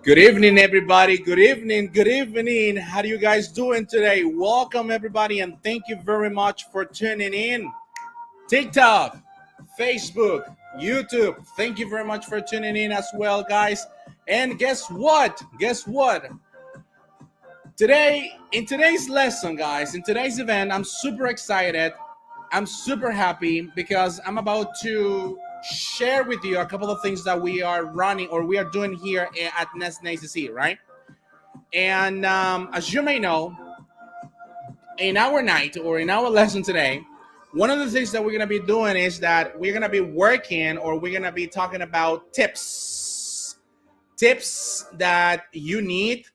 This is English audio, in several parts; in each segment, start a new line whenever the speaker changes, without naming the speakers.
Good evening, everybody. Good evening. Good evening. How are you guys doing today? Welcome, everybody, and thank you very much for tuning in. TikTok, Facebook, YouTube. Thank you very much for tuning in as well, guys. And guess what? Guess what? Today, in today's lesson, guys, in today's event, I'm super excited. I'm super happy because I'm about to share with you a couple of things that we are running or we are doing here at Nestor ACC, right? And as you may know, in our night or in our lesson today, one of the things that we're going to be doing is that we're going to be working or we're going to be talking about tips that you need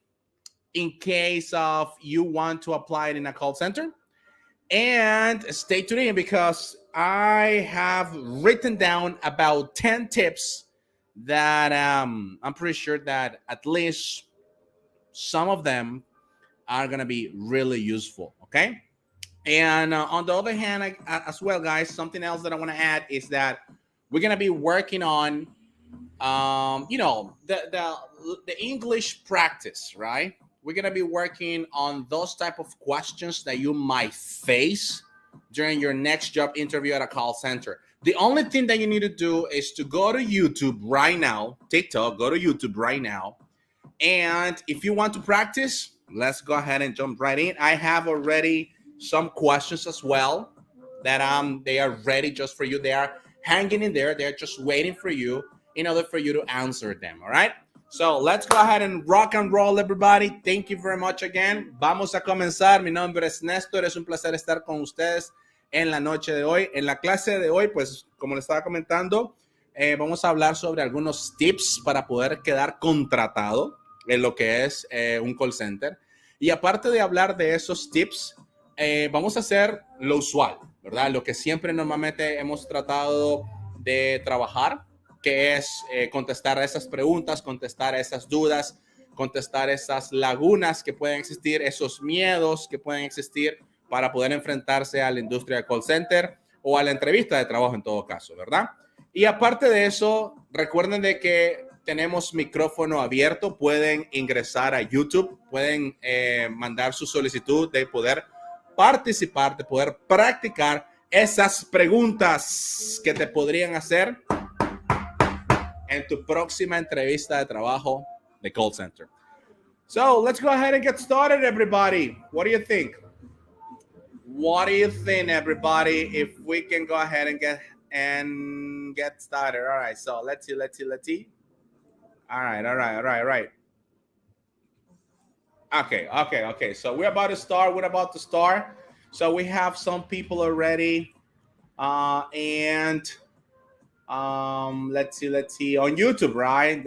in case of you want to apply it in a call center. And stay tuned because I have written down about 10 tips that I'm pretty sure that at least some of them are going to be really useful, okay? And on the other hand, as well, guys, something else that I want to add is that we're going to be working on, the English practice, right? We're going to be working on those type of questions that you might face during your next job interview at a call center. The only thing that you need to do is to go to YouTube right now, TikTok, go to YouTube right now. And if you want to practice, let's go ahead and jump right in. I have already some questions as well that they are ready just for you. They are hanging in there. They're just waiting for you in order for you to answer them, all right? So let's go ahead and rock and roll, everybody. Thank you very much again. Vamos a comenzar. Mi nombre es Nestor. Es un placer estar con ustedes en la noche de hoy. En la clase de hoy, pues, como les estaba comentando, vamos a hablar sobre algunos tips para poder quedar contratado en lo que es un call center. Y aparte de hablar de esos tips, vamos a hacer lo usual, ¿verdad? Lo que siempre normalmente hemos tratado de trabajar, que es contestar a esas preguntas, contestar a esas dudas, contestar esas lagunas que pueden existir, esos miedos que pueden existir para poder enfrentarse a la industria de call center o a la entrevista de trabajo en todo caso, ¿verdad? Y aparte de eso, recuerden de que tenemos micrófono abierto, pueden ingresar a YouTube, pueden mandar su solicitud de poder participar, de poder practicar esas preguntas que te podrían hacer en tu próxima entrevista de trabajo de call center. So let's go ahead and get started, everybody. What do you think? What do you think, everybody? If we can go ahead and get started. All right. So let's see. All right. Okay. So we're about to start. So we have some people already, and let's see on YouTube, right?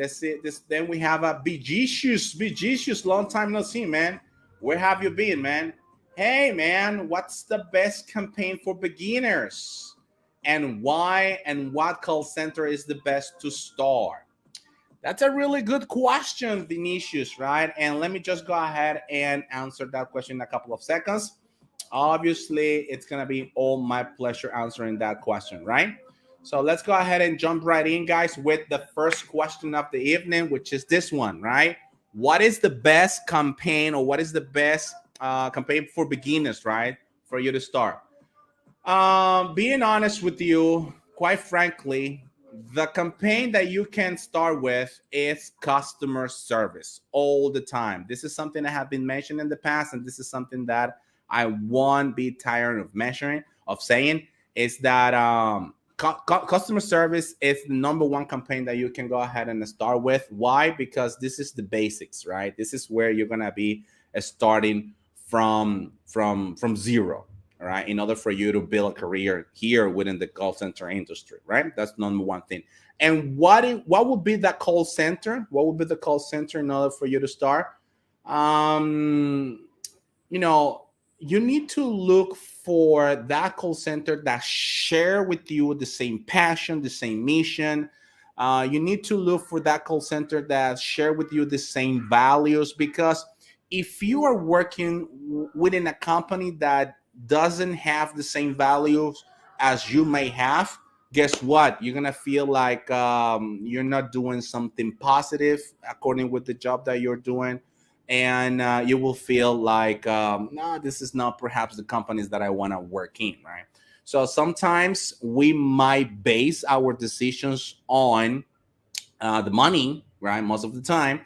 Then we have a Begicious, long time no see, man. Where have you been, man? Hey, man, what's the best campaign for beginners, and why, and what call center is the best to start? That's a really good question, Vinicius, right? And let me just go ahead and answer that question in a couple of seconds. Obviously, it's going to be all my pleasure answering that question, right? So let's go ahead and jump right in, guys, with the first question of the evening, which is this one, right? What is the best campaign, or what is the best campaign for beginners, right? For you to start. Being honest with you, quite frankly, the campaign that you can start with is customer service all the time. This is something I have been mentioned in the past, and this is something that I won't be tired of measuring, of saying, is that customer service is the number one campaign that you can go ahead and start with. Why? Because this is the basics, right? This is where you're gonna be starting from zero. All right, in order for you to build a career here within the call center industry, right? That's number one thing. And what would be that call center? What would be the call center in order for you to start? You know, you need to look for that call center that share with you the same passion, the same mission. You need to look for that call center that share with you the same values, because if you are working within a company that doesn't have the same values as you may have, guess what? You're gonna feel like you're not doing something positive according with the job that you're doing, and you will feel like, no, this is not perhaps the companies that I want to work in, right? So sometimes we might base our decisions on the money, right? Most of the time.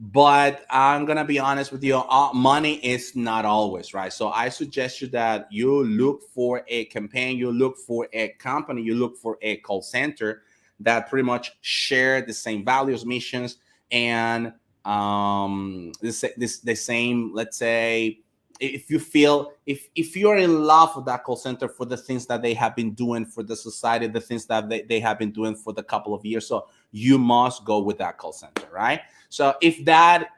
But I'm gonna be honest with you, money is not always right. So I suggest you that you look for a campaign, you look for a company, you look for a call center that pretty much share the same values, missions, and the same, let's say, if you feel, if you're in love with that call center for the things that they have been doing for the society, the things that they have been doing for the couple of years, so you must go with that call center, right? So if that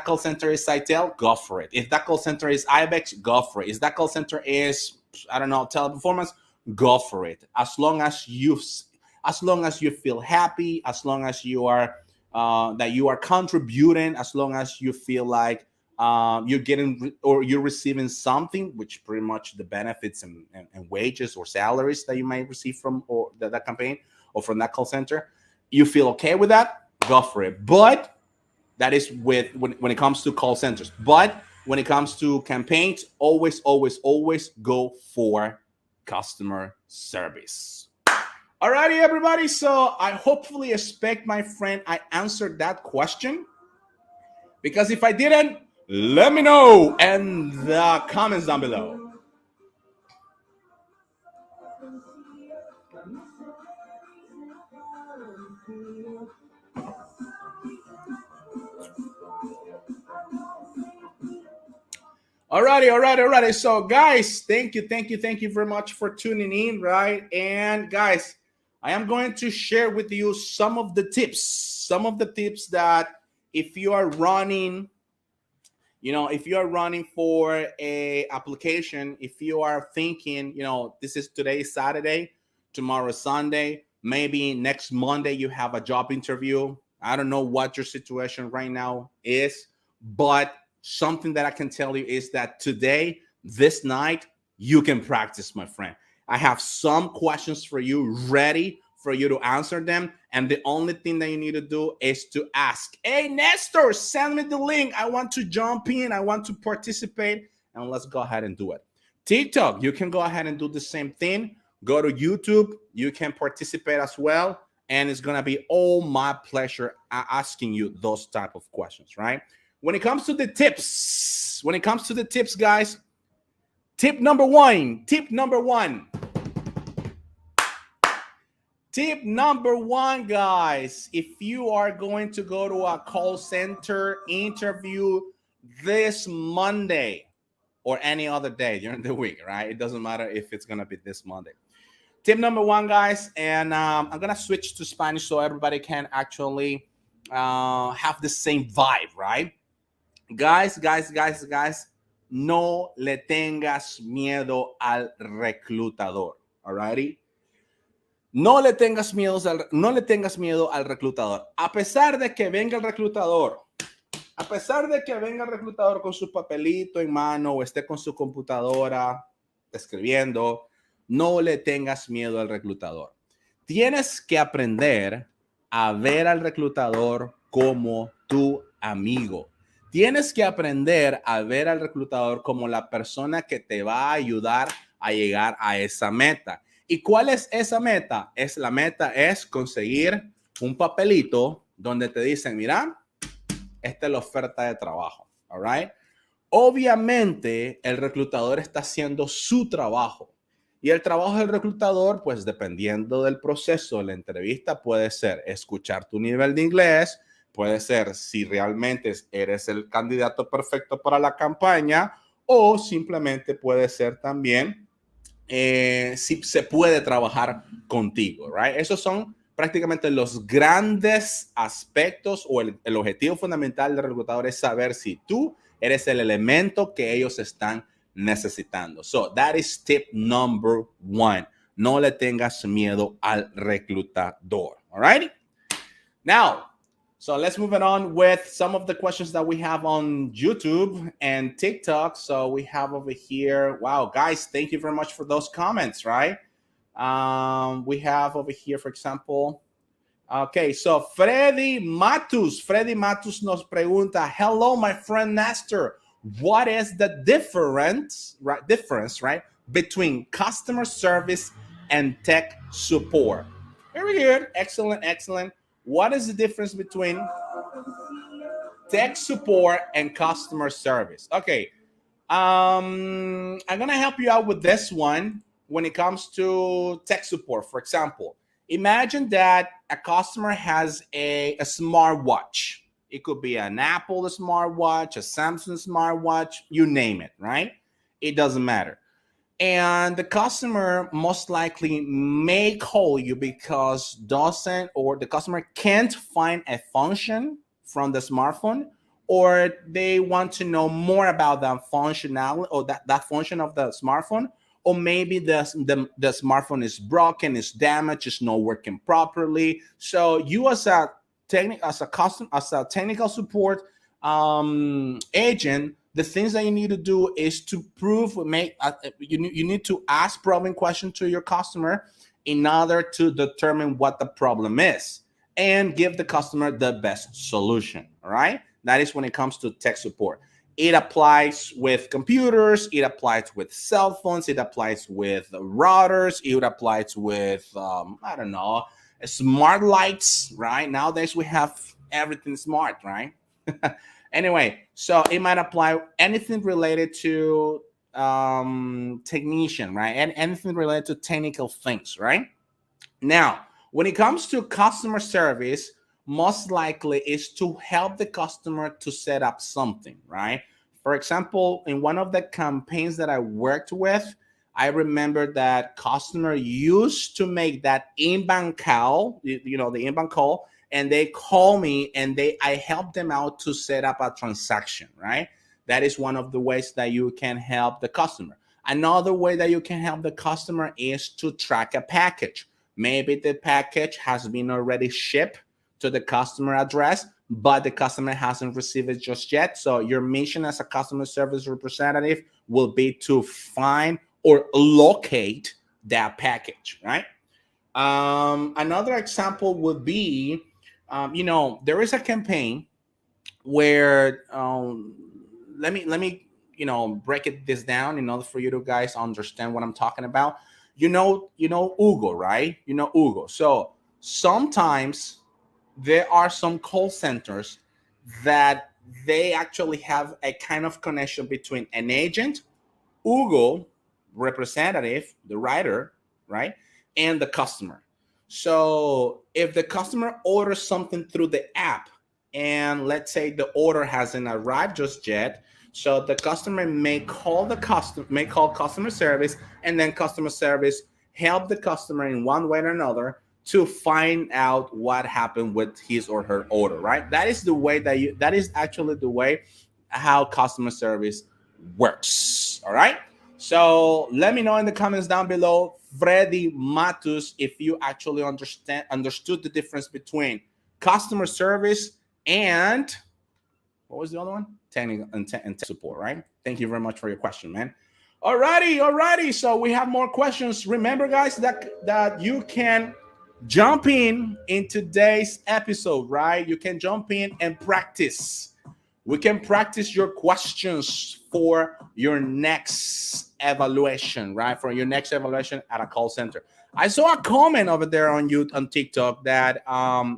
call center is Sitel, go for it. If that call center is Ibex, go for it. If that call center is, I don't know, Teleperformance, go for it. As long as you feel happy, as long as you are that you are contributing, as long as you feel like you're getting or you're receiving something, which pretty much the benefits and wages or salaries that you might receive from or that campaign or from that call center, you feel okay with that, go for it. But that is with when it comes to call centers. But when it comes to campaigns, always go for customer service. Alrighty, everybody. So I hopefully expect, my friend, I answered that question. Because if I didn't, let me know in the comments down below. Alrighty. So, guys, thank you very much for tuning in, right? And guys, I am going to share with you some of the tips that if you are running, if you are running for a application, if you are thinking, this is today Saturday, tomorrow Sunday, maybe next Monday you have a job interview. I don't know what your situation right now is, but something that I can tell you is that today, this night, you can practice, my friend. I have some questions for you ready for you to answer them. And the only thing that you need to do is to ask, hey, Nestor, send me the link. I want to jump in. I want to participate. And let's go ahead and do it. TikTok, you can go ahead and do the same thing. Go to YouTube. You can participate as well. And it's going to be all my pleasure asking you those type of questions, right? When it comes to the tips, guys, tip number one, guys, if you are going to go to a call center interview this Monday or any other day during the week, right? It doesn't matter if it's going to be this Monday. Tip number one, guys, and I'm going to switch to Spanish so everybody can actually have the same vibe, right? Guys, no le tengas miedo al reclutador, alrighty? no le tengas miedo al reclutador. A pesar de que venga el reclutador, con su papelito en mano o esté con su computadora escribiendo, no le tengas miedo al reclutador. Tienes que aprender a ver al reclutador como tu amigo. Tienes que aprender a ver al reclutador como la persona que te va a ayudar a llegar a esa meta. ¿Y cuál es esa meta? La meta es conseguir un papelito donde te dicen, mira, esta es la oferta de trabajo. All right. Obviamente, el reclutador está haciendo su trabajo. Y el trabajo del reclutador, pues dependiendo del proceso de la entrevista, puede ser escuchar tu nivel de inglés, puede ser si realmente eres el candidato perfecto para la campaña, o simplemente puede ser también si se puede trabajar contigo, right? Esos son prácticamente los grandes aspectos o el objetivo fundamental del reclutador es saber si tú eres el elemento que ellos están necesitando. So that is tip number 1. No le tengas miedo al reclutador. All right. Now, so let's move it on with some of the questions that we have on YouTube and TikTok. So we have over here. Wow, guys, thank you very much for those comments, right? We have over here, for example. Okay, so Freddy Matus nos pregunta, hello, my friend Nestor. What is the difference, right, between customer service and tech support? Very good. Excellent. What is the difference between tech support and customer service? Okay. I'm going to help you out with this one when it comes to tech support. For example, imagine that a customer has a smartwatch. It could be an Apple smartwatch, a Samsung smartwatch, you name it, right? It doesn't matter. And the customer most likely may call you because the customer can't find a function from the smartphone, or they want to know more about that functionality or that function of the smartphone, or maybe the smartphone is broken, is damaged, is not working properly. So you as a technical support agent, the things that you need to do is to you need to ask probing questions to your customer in order to determine what the problem is and give the customer the best solution. All right. That is when it comes to tech support. It applies with computers. It applies with cell phones. It applies with routers. It applies with, I don't know, smart lights, right? Nowadays we have everything smart, right? Anyway, so it might apply anything related to technician, right? And anything related to technical things, right? Now, when it comes to customer service, most likely is to help the customer to set up something, right? For example, in one of the campaigns that I worked with, I remember that customer used to make that inbound call, the inbound call, and they call me and I help them out to set up a transaction, right? That is one of the ways that you can help the customer. Another way that you can help the customer is to track a package. Maybe the package has been already shipped to the customer address, but the customer hasn't received it just yet. So your mission as a customer service representative will be to find or locate that package, right? Another example would be, there is a campaign where let me break this down in order for you to guys understand what I'm talking about. You know Hugo, right? You know Hugo. So sometimes there are some call centers that they actually have a kind of connection between an agent, Hugo, representative, the writer, right, and the customer. So if the customer orders something through the app, and let's say the order hasn't arrived just yet, so the customer may call customer service, and then customer service help the customer in one way or another to find out what happened with his or her order, right? That is the way that is actually the way how customer service works. All right. So let me know in the comments down below, Freddy Matus, if you actually understood the difference between customer service and what was the other one? Technical and tech support, right? Thank you very much for your question, man. Alrighty. So we have more questions. Remember, guys, that you can jump in today's episode, right? You can jump in and practice. We can practice your questions for your next evaluation, right? For your next evaluation at a call center. I saw a comment over there on TikTok that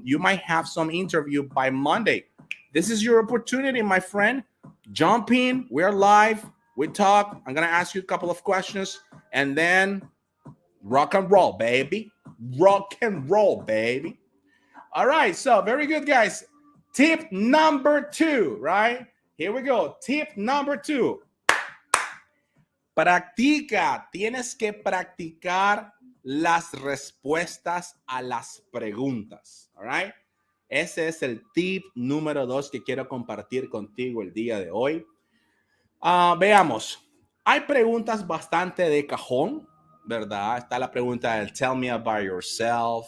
you might have some interview by Monday. This is your opportunity, my friend. Jump in. We're live. We talk. I'm going to ask you a couple of questions and then rock and roll, baby. Rock and roll, baby. All right. So very good, guys. Tip number 2, right? Here we go. Tip number 2. Practica. Tienes que practicar las respuestas a las preguntas. All right? Ese es el tip número 2 que quiero compartir contigo el día de hoy. Veamos. Hay preguntas bastante de cajón, ¿verdad? Está la pregunta del tell me about yourself.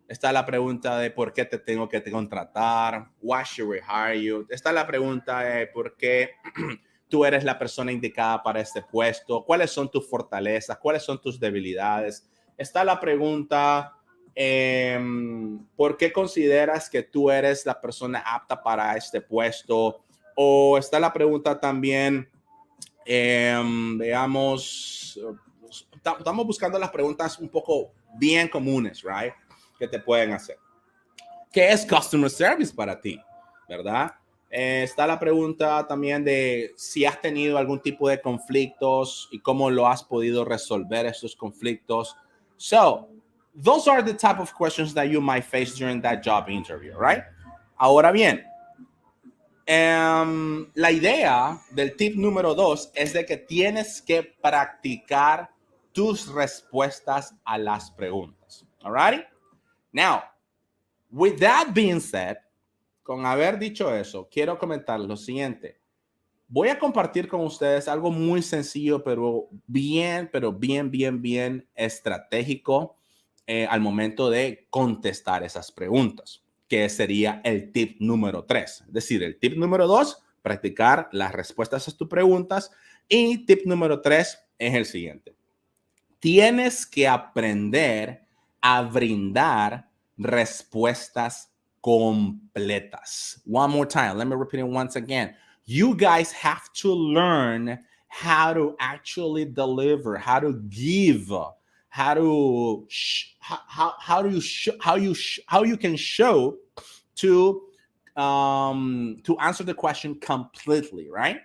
Está la pregunta de por qué te tengo que contratar. Why should we hire you? Está la pregunta de por qué tú eres la persona indicada para este puesto. ¿Cuáles son tus fortalezas? ¿Cuáles son tus debilidades? Está la pregunta, ¿por qué consideras que tú eres la persona apta para este puesto? O está la pregunta también, veamos, estamos buscando las preguntas un poco bien comunes, right? Que te pueden hacer. ¿Qué es customer service para ti? ¿Verdad? Está la pregunta también de si has tenido algún tipo de conflictos y cómo lo has podido resolver esos conflictos. So, those are the type of questions that you might face during that job interview, right? Ahora bien, la idea del tip número 2 es de que tienes que practicar tus respuestas a las preguntas. All right? Now, with that being said, con haber dicho eso, quiero comentar lo siguiente. Voy a compartir con ustedes algo muy sencillo, pero bien estratégico al momento de contestar esas preguntas, que sería el tip número 3. Es decir, el tip número 2, practicar las respuestas a tus preguntas. Y tip número 3 es el siguiente. Tienes que aprender a brindar respuestas completas. One more time. Let me repeat it once again. You guys have to learn how to actually deliver, how to give, how you can show to answer the question completely, right?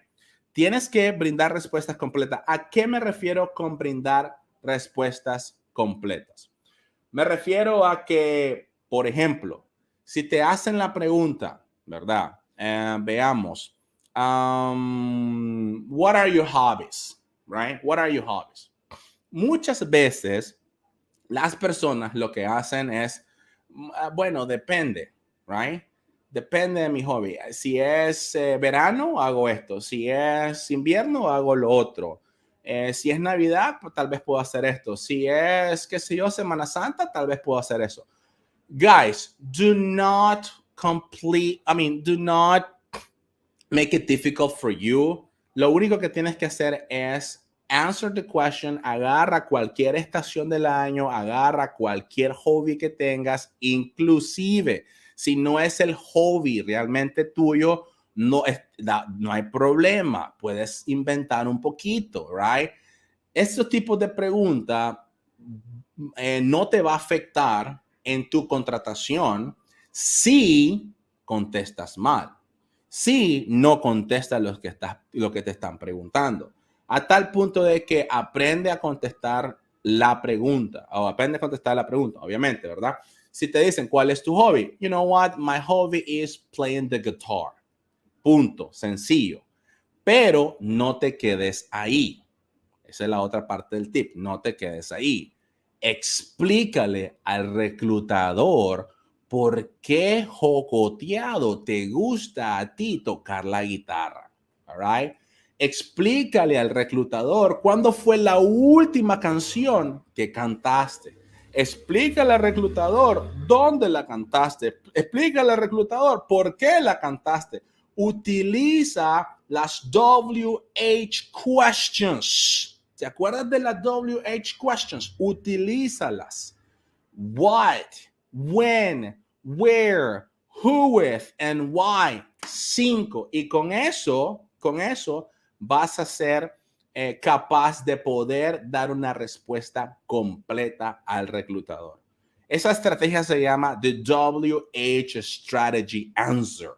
Tienes que brindar respuestas completas. ¿A qué me refiero con brindar respuestas completas? Me refiero a que, por ejemplo, si te hacen la pregunta, ¿verdad? Veamos. What are your hobbies? Right? What are your hobbies? Muchas veces las personas lo que hacen es, bueno, depende, right? Depende de mi hobby. Si es verano, hago esto. Si es invierno, hago lo otro. Si es Navidad, pues tal vez puedo hacer esto. Si es, qué sé yo, Semana Santa, tal vez puedo hacer eso. Guys, do not make it difficult for you. Lo único que tienes que hacer es answer the question, agarra cualquier estación del año, agarra cualquier hobby que tengas, inclusive si no es el hobby realmente tuyo, no hay problema, puedes inventar un poquito, right? Estos tipos de preguntas no te va a afectar en tu contratación si contestas mal, si no contestas lo que te están preguntando, a tal punto de que aprende a contestar la pregunta, obviamente, ¿verdad? Si te dicen, ¿cuál es tu hobby? You know what? My hobby is playing the guitar. Punto, sencillo. Pero no te quedes ahí. Esa es la otra parte del tip. No te quedes ahí. Explícale al reclutador por qué jocoteado te gusta a ti tocar la guitarra. All right? Explícale al reclutador cuándo fue la última canción que cantaste. Explícale al reclutador dónde la cantaste. Explícale al reclutador por qué la cantaste. Utiliza las WH questions. ¿Te acuerdas de las WH questions? Utilízalas. What, when, where, who with, and why. 5. Y con eso vas a ser capaz de poder dar una respuesta completa al reclutador. Esa estrategia se llama the WH strategy answer.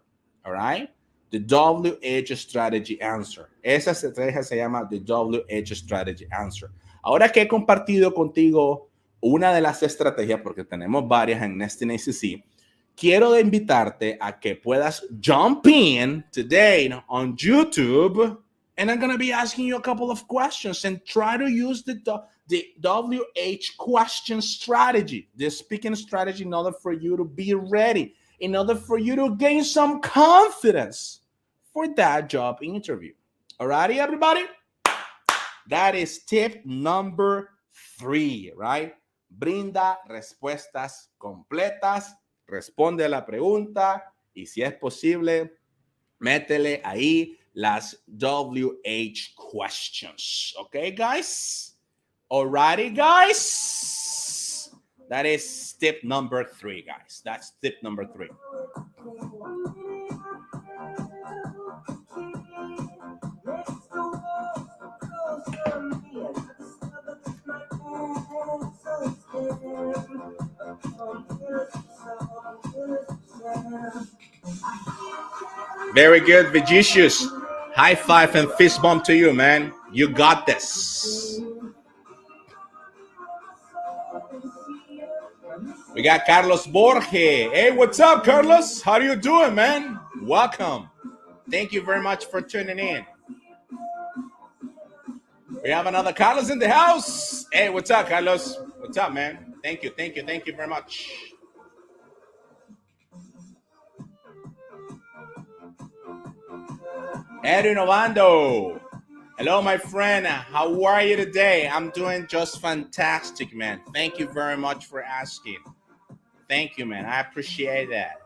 All right? The WH strategy answer. Esa estrategia se llama the WH strategy answer. Ahora que he compartido contigo una de las estrategias, porque tenemos varias en Nestor ACC, quiero invitarte a que puedas jump in today on YouTube, and I'm going to be asking you a couple of questions and try to use the WH question strategy, the speaking strategy, in order for you to be ready, in order for you to gain some confidence for that job interview. All righty, everybody? That is tip number 3, right? Brinda respuestas completas, responde a la pregunta y si es posible, métele ahí las WH questions. Okay, guys? Alrighty, guys? That is tip number 3, guys. That's tip number 3. Very good, Vegetius. High five and fist bump to you, man. You got this. We got Carlos Borge. Hey, what's up, Carlos? How are you doing, man? Welcome. Thank you very much for tuning in. We have another Carlos in the house. Hey, what's up, Carlos? What's up, man? Thank you very much. Edwin Ovando. Hello, my friend. How are you today? I'm doing just fantastic, man. Thank you very much for asking. Thank you, man. I appreciate that.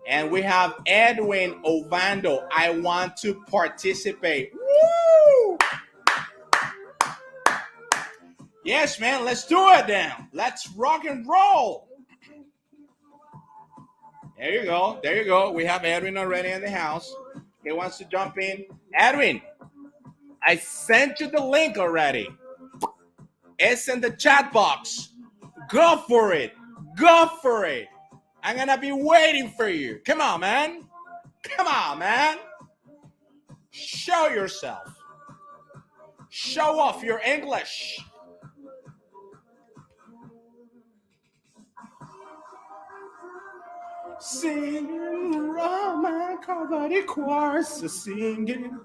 And we have Edwin Ovando. I want to participate. Woo! Yes, man. Let's do it then. Let's rock and roll. There you go. There you go. We have Edwin already in the house. He wants to jump in. Edwin, I sent you the link already. It's in the chat box. Go for it. Go for it. I'm going to be waiting for you. Come on, man. Come on, man. Show yourself. Show off your English. Singing Roman Cavalry choirs, singing.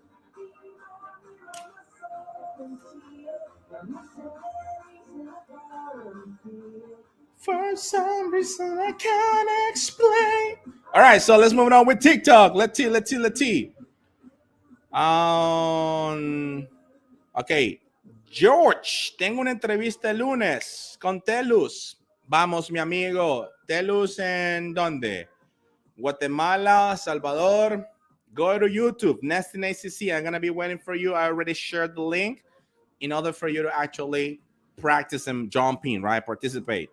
For some reason I can't explain. All right, so let's move on with TikTok. Let's see. Okay, George, tengo una entrevista el lunes con Telus. Vamos, mi amigo. Telus en ¿dónde? Guatemala, Salvador. Go to YouTube, Nestor ACC. I'm going to be waiting for you. I already shared the link in order for you to actually practice and jump in, right? Participate.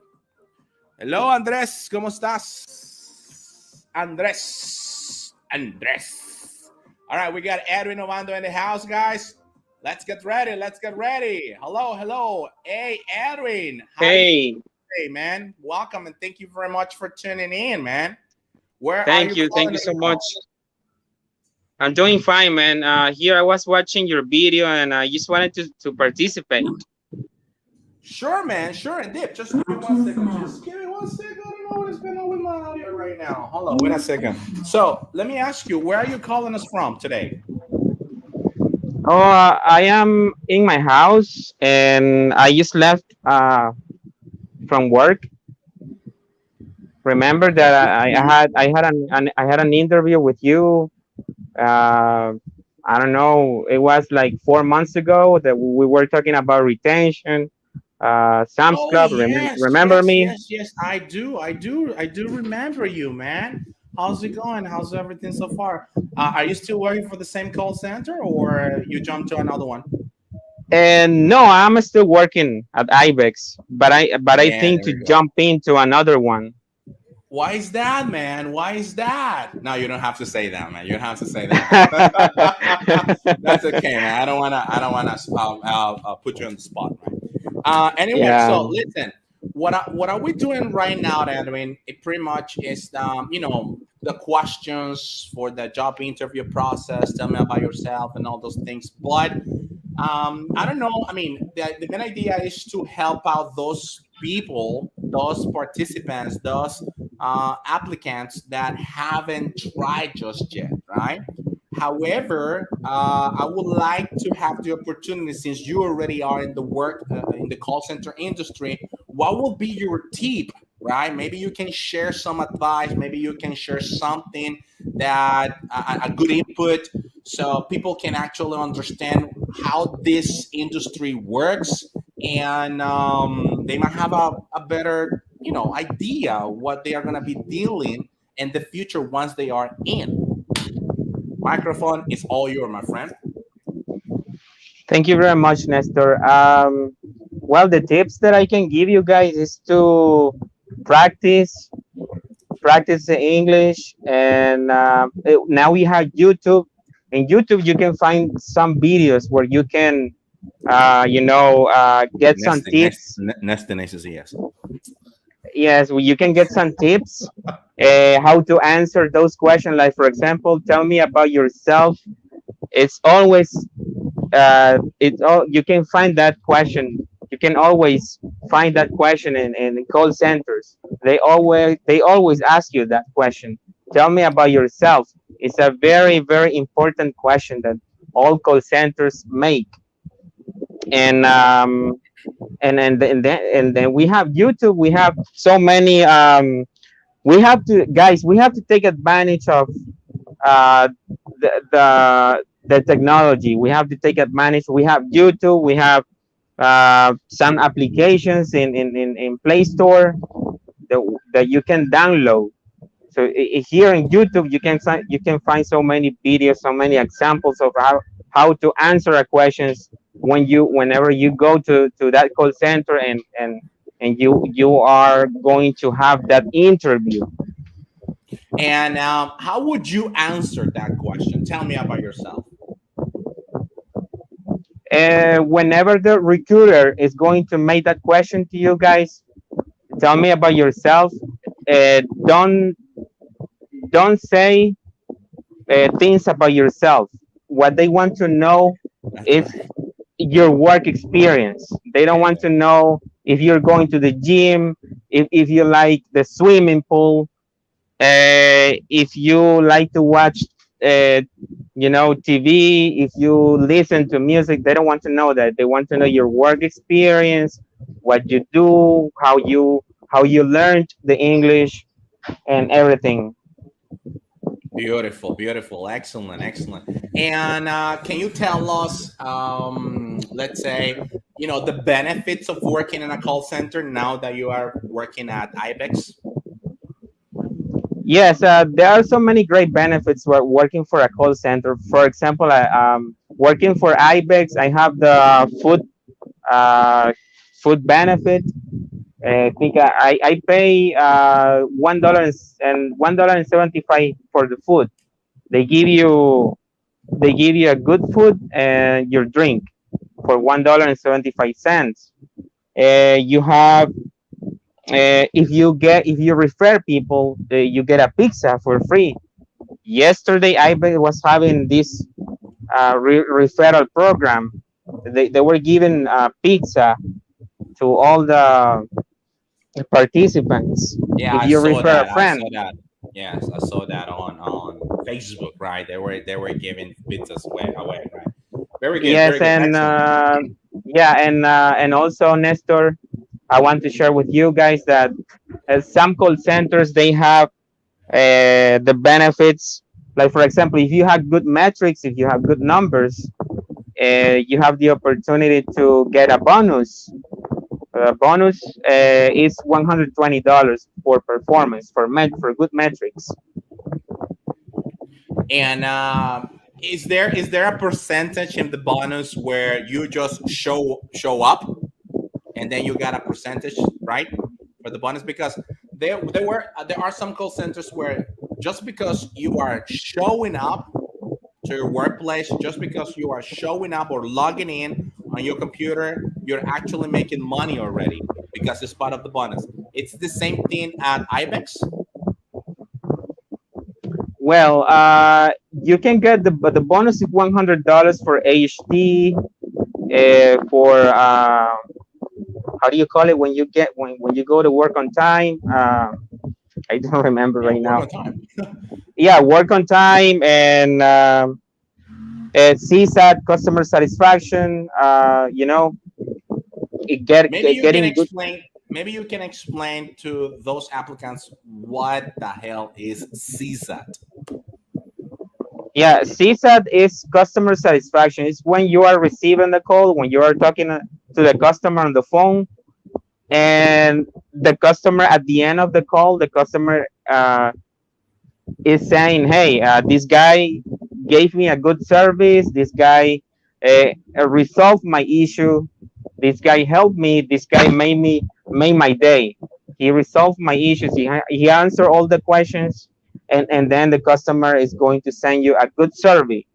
Hello, Andrés. ¿Cómo estás? Andrés. All right, we got Edwin Ovando in the house, guys. Let's get ready. Hello. Hey, Edwin.
Hey.
Hey, man. Welcome, and thank you very much for tuning in, man.
Thank you so much. I'm doing fine, man. Here I was watching your video, and I just wanted to participate.
Sure, man. Sure, indeed. Just give me 1 second. Just give me 1 second. I don't know what is going on with my audio right now. Hold on. Wait a second. So let me ask you, where are you calling us from today?
Oh, I am in my house, and I just left from work. Remember that I had an interview with you. I I don't know, it was like 4 months ago that we were talking about retention. Sam's
Oh
Club,
yes,
remember
yes,
me?
yes, yes. I do remember you, man. How's it going? How's everything so far? Are you still working for the same call center, or you jumped to another one?
And no, I'm still working at IBEX, but I
Yeah,
think
there
to
we go.
jump into another one.
Why is that, man? Why is that? No, you don't have to say that, man. You don't have to say that. That's okay, man. I don't wanna. I don't wanna put you on the spot, right? Anyway,
Yeah.
so listen. What are we doing right now, Edwin? It pretty much is the questions for the job interview process. Tell me about yourself and all those things. But I don't know. I mean, the main idea is to help out those people, those participants, those applicants that haven't tried just yet, right? However, I would like to have the opportunity, since you already are in the work in the call center industry, what will be your tip, right? Maybe you can share some advice. Maybe you can share something that a good input, so people can actually understand how this industry works, and they might have a better idea what they are going to be dealing in the future once they are in. Microphone is all yours, my friend.
Thank you very much, Nestor. Well, the tips that I can give you guys is to practice, practice the English, and now we have YouTube. In YouTube, you can find some videos where you can, get some tips.
Nesting is yes.
Yes, well, you can get some tips, how to answer those questions. Like, for example, tell me about yourself. It's always it's all you can find that question. You can always find that question in call centers. They always ask you that question. Tell me about yourself. It's a very, very important question that all call centers make. And then we have YouTube. We have so many. We have to take advantage of uh, the technology. We have to take advantage. We have YouTube. We have some applications in Play Store that you can download. So here in YouTube, you can find so many videos, so many examples of how to answer a questions whenever you go to that call center, and you are going to have that interview.
And how would you answer that question? Tell me about yourself.
Whenever the recruiter is going to make that question to you guys, tell me about yourself. Uh, don't say things about yourself. What they want to know
That's
is
right.
your work experience. They don't want to know if you're going to the gym, if you like the swimming pool, if you like to watch, uh, TV, if you listen to music. They don't want to know that. They want to know your work experience, what you do, how you learned the English, and everything.
Beautiful, beautiful, excellent, excellent. And can you tell us, let's say, the benefits of working in a call center now that you are working at IBEX?
Yes, there are so many great benefits for working for a call center. For example, working for IBEX, I have the uh, food benefit. I think I pay $1.75 for the food. They give you they give you a good food and your drink for $1.75. You have if you refer people, you get a pizza for free. Yesterday, I was having this referral program. They were giving pizza to all the participants
Yeah,
if
I
you
saw
refer a
that. I saw
friend.
that. Yes, I saw that on Facebook. Right, they were giving pizzas away. Right, very
Yes,
good,
and
excellent.
yeah, and also, Nestor, I want to share with you guys that some call centers, they have the benefits. Like for example, if you have good metrics, if you have good numbers, you have the opportunity to get a bonus. Bonus is $120 for performance for good metrics.
And is there a percentage in the bonus where you just show up and then you got a percentage, right, for the bonus? Because there are some call centers where just because you are showing up to your workplace, just because you are showing up or logging in on your computer, you're actually making money already because it's part of the bonus. It's the same thing at IBEX.
Well, you can get the bonus is $100 for AHT, for how do you call it when you get when you go to work on time? I don't remember
Yeah,
right
work
now.
on time.
Yeah, work on time and CSAT, customer satisfaction.
Maybe you can
Getting good.
explain. Maybe you can explain to those applicants what the hell is CSAT.
Yeah, CSAT is customer satisfaction. It's when you are receiving the call, when you are talking to the customer on the phone, and the customer at the end of the call, the customer is saying, "Hey, this guy gave me a good service. This guy resolved my issue. This guy helped me. This guy made my day. He resolved my issues. He answered all the questions, and then the customer is going to send you a good survey.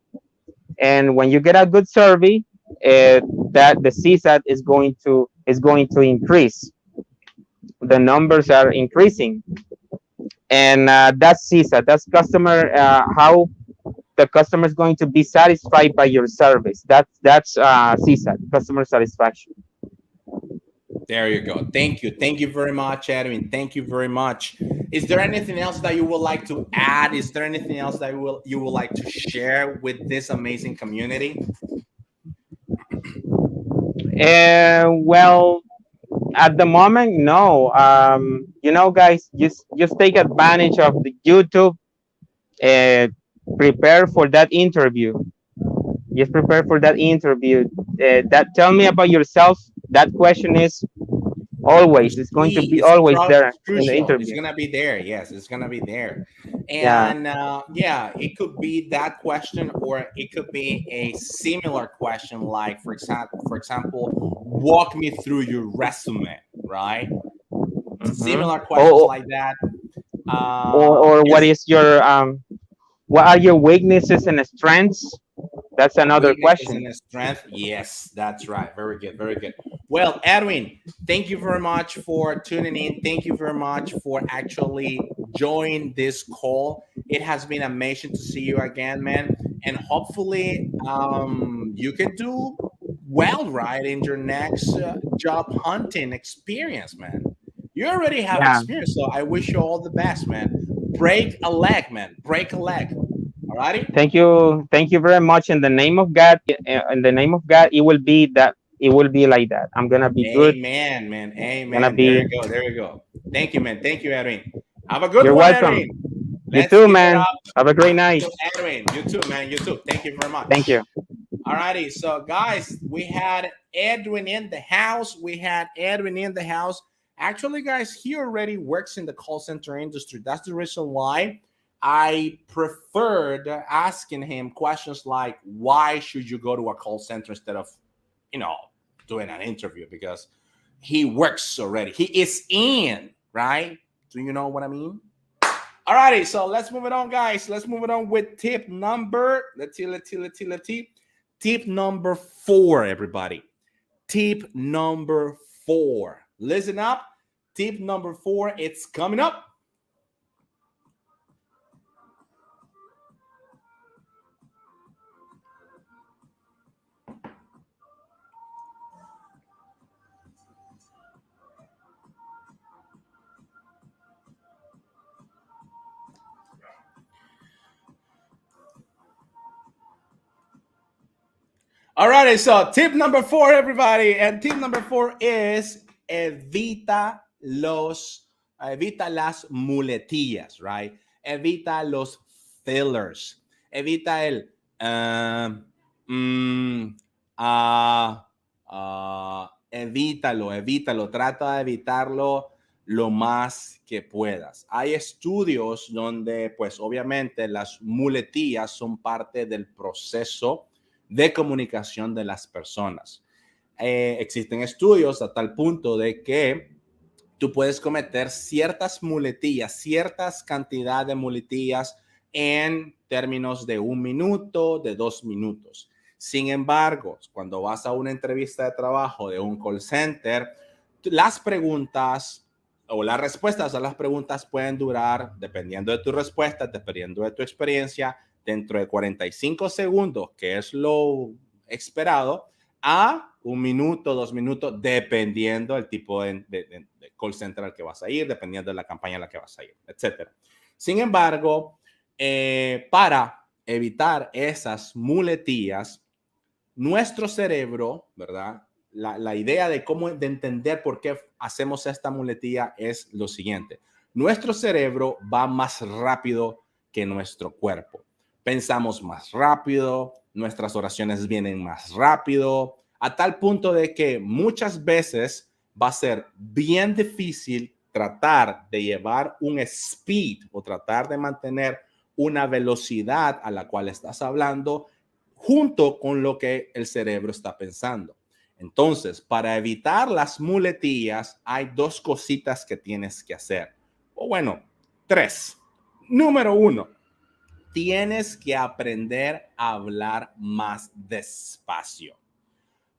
And when you get a good survey, that the CSAT is going to increase. The numbers are increasing, and that's CSAT. That's customer how the customer is going to be satisfied by your service. That's CSAT, customer satisfaction.
There you go. Thank you. Thank you very much, Edwin. Thank you very much. Is there anything else that you would like to add? Is there anything else that you would like to share with this amazing community?
Well, at the moment, no. Guys, just take advantage of the YouTube. Uh, Prepare for that interview. Just prepare for that interview. That tell me about yourself. That question is always. It's going to be always there
It's
in the
crucial. It's
interview.
gonna be there. Yes, it's gonna be there.
Yeah.
And yeah, it could be that question, or it could be a similar question, like for example, walk me through your resume, right?
Hmm.
Similar questions
Or,
like that.
or what
Just
is your what are your weaknesses and strengths? That's another
weaknesses
question.
and strength. Yes, that's right. Very good. Very good. Well, Edwin, thank you very much for tuning in. Thank you very much for actually joining this call. It has been amazing to see you again, man. And hopefully, you can do well, right, in your next job hunting experience, man. You already have
Yeah.
experience, so I wish you all the best, man. Break a leg, man. Break a leg. All righty.
Thank you. Thank you very much. In the name of God, in the name of God, it will be that. It will be like that. I'm gonna be good.
Amen, man.
Gonna
Amen. There
be.
you go. There you go. Thank you, man. Thank you, Edwin. Have a good
You're
one,
welcome.
Edwin.
You
Let's
too,
give it
man.
up
Have a great night.
to Edwin. You too, man. You too. Thank you very
Thank
much.
you.
All righty. So, guys, we had Edwin in the house. We had Edwin in the house. Actually, guys, he already works in the call center industry. That's the reason why I preferred asking him questions like, why should you go to a call center instead of, you know, doing an interview? Because he works already. He is in, right? Do you know what I mean? All righty, so let's move it on, guys. Let's move it on with tip number. Tip number 4, everybody. Tip number 4. Listen up. Tip number 4. It's coming up. All righty, so tip number 4, everybody. And tip number 4 is evita las muletillas, right? Evita los fillers. Evita el evítalo, trata de evitarlo lo más que puedas. Hay estudios donde, pues obviamente las muletillas son parte del proceso de comunicación de las personas. Existen estudios a tal punto de que tú puedes cometer ciertas muletillas, ciertas cantidad de muletillas en términos de 1 minuto, de 2 minutos. Sin embargo, cuando vas a una entrevista de trabajo de un call center, las preguntas o las respuestas a las preguntas pueden durar, dependiendo de tu respuesta, dependiendo de tu experiencia, dentro de 45 segundos, que es lo esperado, a 1 minuto, 2 minutos, dependiendo del tipo de call center al que vas a ir, dependiendo de la campaña a la que vas a ir, etc. Sin embargo, para evitar esas muletillas, nuestro cerebro, ¿verdad? La idea de entender por qué hacemos esta muletilla es lo siguiente. Nuestro cerebro va más rápido que nuestro cuerpo. Pensamos más rápido, nuestras oraciones vienen más rápido, a tal punto de que muchas veces va a ser bien difícil tratar de llevar un speed o tratar de mantener una velocidad a la cual estás hablando junto con lo que el cerebro está pensando. Entonces, para evitar las muletillas, hay 2 cositas que tienes que hacer. O bueno, 3. Número 1, tienes que aprender a hablar más despacio.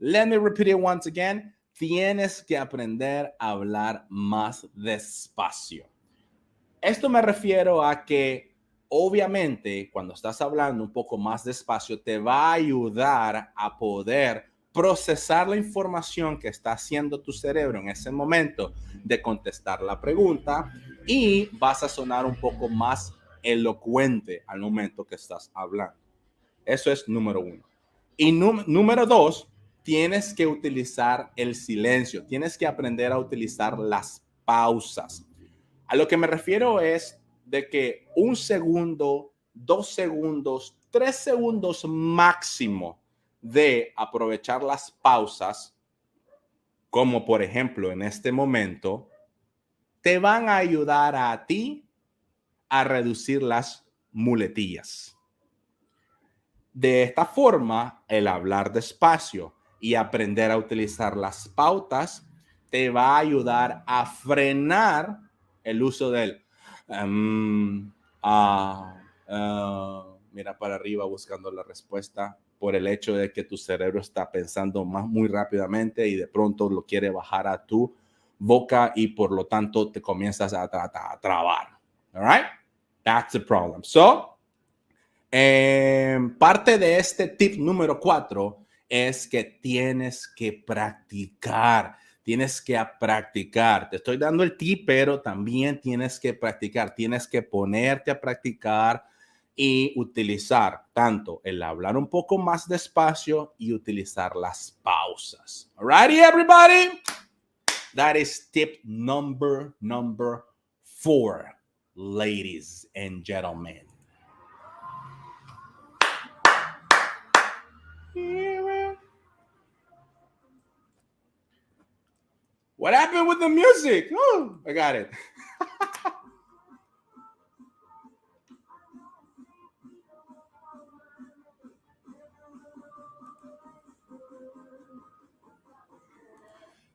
Let me repeat it once again. Tienes que aprender a hablar más despacio. Esto me refiero a que obviamente cuando estás hablando un poco más despacio te va a ayudar a poder procesar la información que está haciendo tu cerebro en ese momento de contestar la pregunta y vas a sonar un poco más elocuente al momento que estás hablando. Eso es número 1. Y número 2, tienes que utilizar el silencio, tienes que aprender a utilizar las pausas. A lo que me refiero es de que 1 segundo, 2 segundos, 3 segundos máximo de aprovechar las pausas, como por ejemplo en este momento, te van a ayudar a ti a reducir las muletillas. De esta forma, el hablar despacio y aprender a utilizar las pautas te va a ayudar a frenar el uso del mira para arriba buscando la respuesta por el hecho de que tu cerebro está pensando muy rápidamente y de pronto lo quiere bajar a tu boca y por lo tanto te comienzas a trabar. All right? That's the problem. So, parte de este tip número 4 es que tienes que practicar. Tienes que practicar. Te estoy dando el tip, pero también tienes que practicar. Tienes que ponerte a practicar y utilizar tanto el hablar un poco más despacio y utilizar las pausas. Alrighty, everybody? That is tip number 4, ladies and gentlemen. What happened with the music? Oh, I got it.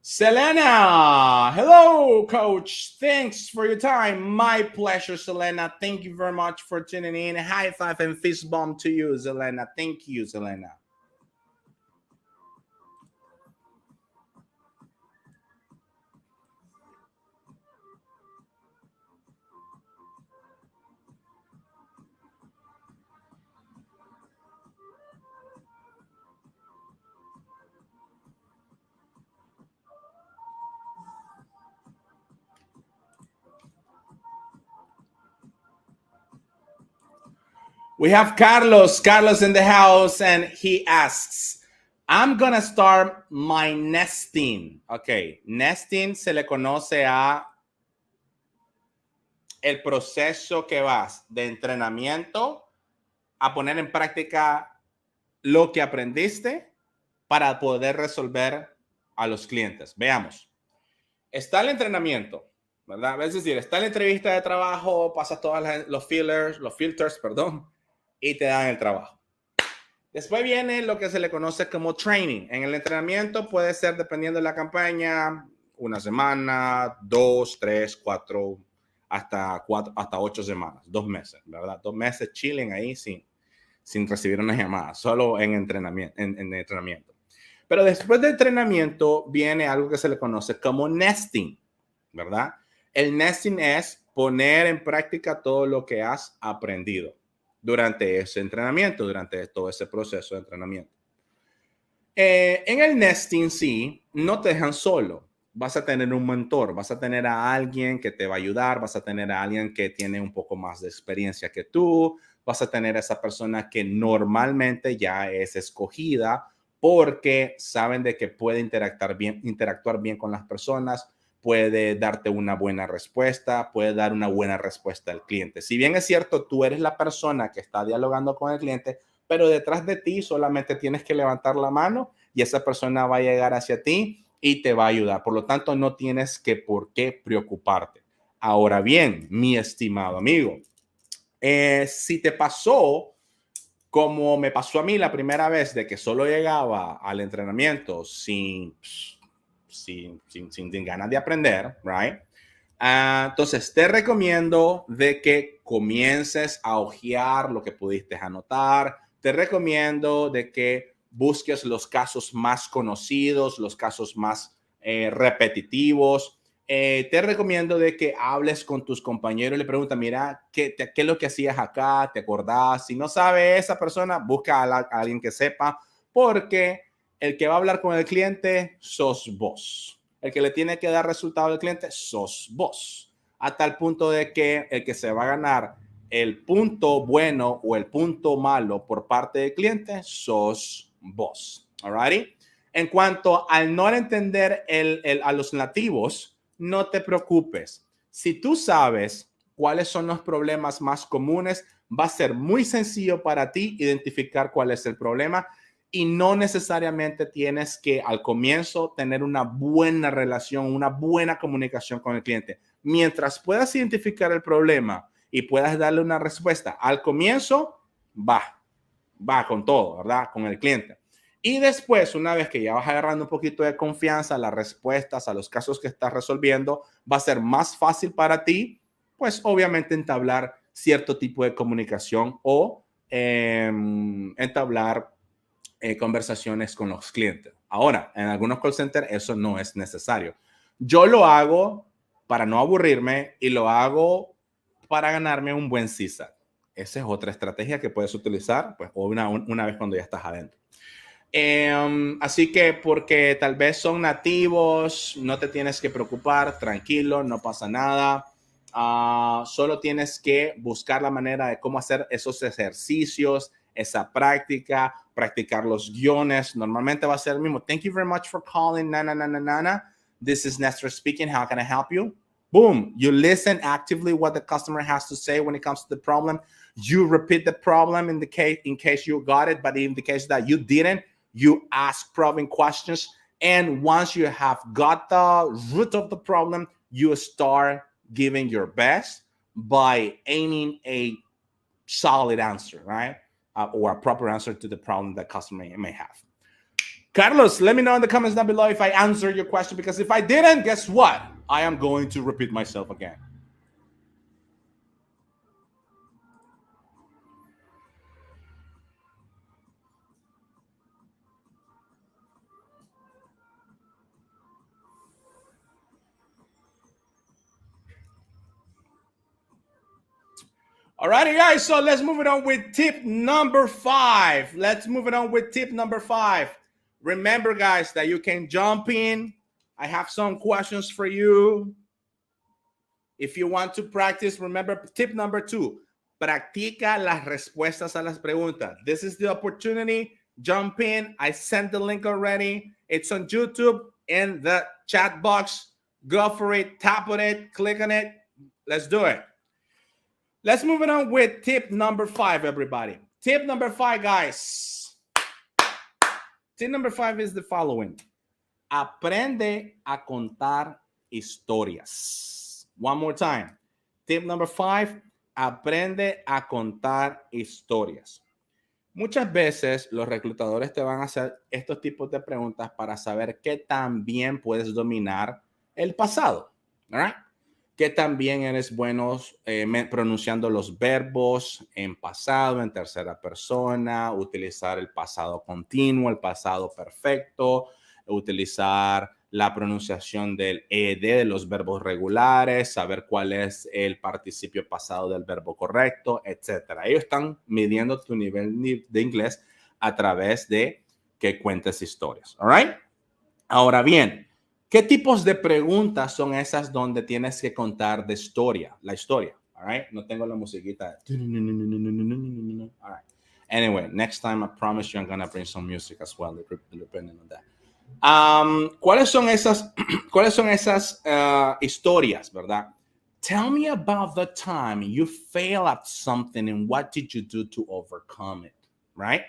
Selena, hello, coach. Thanks for your time. My pleasure, Selena. Thank you very much for tuning in. High five and fist bump to you, Selena. Thank you, Selena. We have Carlos in the house, and he asks, I'm gonna start my nesting. Ok, nesting se le conoce a el proceso que vas de entrenamiento a poner en práctica lo que aprendiste para poder resolver a los clientes. Veamos. Está el entrenamiento, ¿verdad? Es decir, está la entrevista de trabajo, pasas todos los filters, perdón, y te dan el trabajo. Después viene lo que se le conoce como training. En el entrenamiento puede ser, dependiendo de la campaña, una semana, 2, 3, 4, hasta 8 semanas, 2 meses, ¿verdad? 2 meses chilling ahí sin recibir una llamada, solo en entrenamiento. Pero después del entrenamiento viene algo que se le conoce como nesting, ¿verdad? El nesting es poner en práctica todo lo que has aprendido durante ese entrenamiento, durante todo ese proceso de entrenamiento. En el nesting, sí, no te dejan solo. Vas a tener un mentor, vas a tener a alguien que te va a ayudar, vas a tener a alguien que tiene un poco más de experiencia que tú, vas a tener a esa persona que normalmente ya es escogida porque saben de que puede interactuar bien con las personas, puede darte una buena respuesta, puede dar una buena respuesta al cliente. Si bien es cierto, tú eres la persona que está dialogando con el cliente, pero detrás de ti solamente tienes que levantar la mano y esa persona va a llegar hacia ti y te va a ayudar. Por lo tanto, no tienes por qué preocuparte. Ahora bien, mi estimado amigo, si te pasó como me pasó a mí la primera vez de que solo llegaba al entrenamiento sin ganas de aprender, right? Entonces, te recomiendo de que comiences a hojear lo que pudiste anotar. Te recomiendo de que busques los casos más conocidos, los casos más repetitivos. Te recomiendo de que hables con tus compañeros y le preguntas, mira, ¿qué es lo que hacías acá? ¿Te acordás? Si no sabe esa persona, busca a alguien que sepa, porque el que va a hablar con el cliente sos vos. El que le tiene que dar resultado al cliente sos vos. A tal punto de que el que se va a ganar el punto bueno o el punto malo por parte del cliente sos vos. Alrighty. En cuanto al no entender a los nativos, no te preocupes. Si tú sabes cuáles son los problemas más comunes, va a ser muy sencillo para ti identificar cuál es el problema y no necesariamente tienes que al comienzo tener una buena relación, una buena comunicación con el cliente. Mientras puedas identificar el problema y puedas darle una respuesta al comienzo, va con todo, ¿verdad? Con el cliente. Y después, una vez que ya vas agarrando un poquito de confianza a las respuestas, a los casos que estás resolviendo, va a ser más fácil para ti, pues obviamente entablar cierto tipo de comunicación o entablar conversaciones con los clientes. Ahora, en algunos call centers eso no es necesario. Yo lo hago para no aburrirme y lo hago para ganarme un buen CSAT. Esa es otra estrategia que puedes utilizar pues, una vez cuando ya estás adentro. Así que porque tal vez son nativos, no te tienes que preocupar, tranquilo, no pasa nada. Solo tienes que buscar la manera de cómo hacer esos ejercicios, esa práctica, practicar los guiones. Normalmente va a ser el mismo. Thank you very much for calling. Nana. This is Nestor speaking. How can I help you? Boom. You listen actively what the customer has to say when it comes to the problem. You repeat the problem in case you got it, but in the case that you didn't, you ask probing questions. And once you have got the root of the problem, you start giving your best by aiming a solid answer, right? Or a proper answer to the problem that customer may have. Carlos, let me know in the comments down below if I answered your question, because if I didn't, guess what? I am going to repeat myself again. Alrighty, guys, so let's move it on with tip number 5. Remember, guys, that you can jump in. I have some questions for you. If you want to practice, remember tip number 2. Practica las respuestas a las preguntas. This is the opportunity. Jump in. I sent the link already. It's on YouTube in the chat box. Go for it. Tap on it. Click on it. Let's do it. Let's move it on with tip number 5, everybody. Tip number 5, guys. Tip number 5 is the following. Aprende a contar historias. One more time. Tip number 5, aprende a contar historias. Muchas veces los reclutadores te van a hacer estos tipos de preguntas para saber qué tan bien puedes dominar el pasado, ¿verdad? Qué tan bien eres bueno pronunciando los verbos en pasado, en tercera persona, utilizar el pasado continuo, el pasado perfecto, utilizar la pronunciación del ed de los verbos regulares, saber cuál es el participio pasado del verbo correcto, etc. Ellos están midiendo tu nivel de inglés a través de que cuentes historias. All right? Ahora bien, ¿qué tipos de preguntas son esas donde tienes que contar la historia? All right? No tengo la musiquita. All right. Anyway, next time I promise you I'm going to bring some music as well, depending on that. ¿Cuáles son esas historias, verdad? Tell me about the time you failed at something and what did you do to overcome it, right?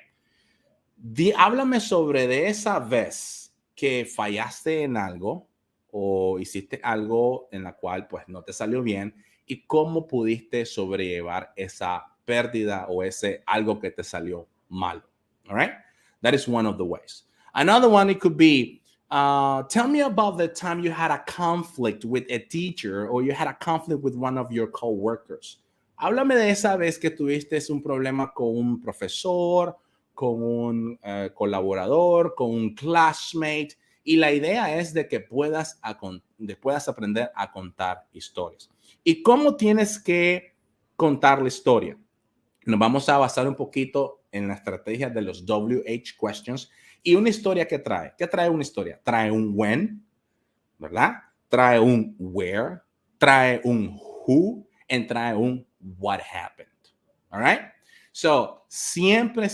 Háblame sobre de esa vez que fallaste en algo o hiciste algo en la cual pues no te salió bien y cómo pudiste sobrellevar esa pérdida o ese algo que te salió mal. All right? That is one of the ways. Another one, it could be, tell me about the time you had a conflict with a teacher or you had a conflict with one of your coworkers. Háblame de esa vez que tuviste un problema con un profesor, con un colaborador, con un classmate. Y la idea es de que puedas aprender a contar historias. ¿Y cómo tienes que contar la historia? Nos vamos a basar un poquito en la estrategia de los WH questions. Y una historia que trae. ¿Qué trae una historia? Trae un when, ¿verdad? Trae un where, trae un who, y trae un what happened. All right? So, siempre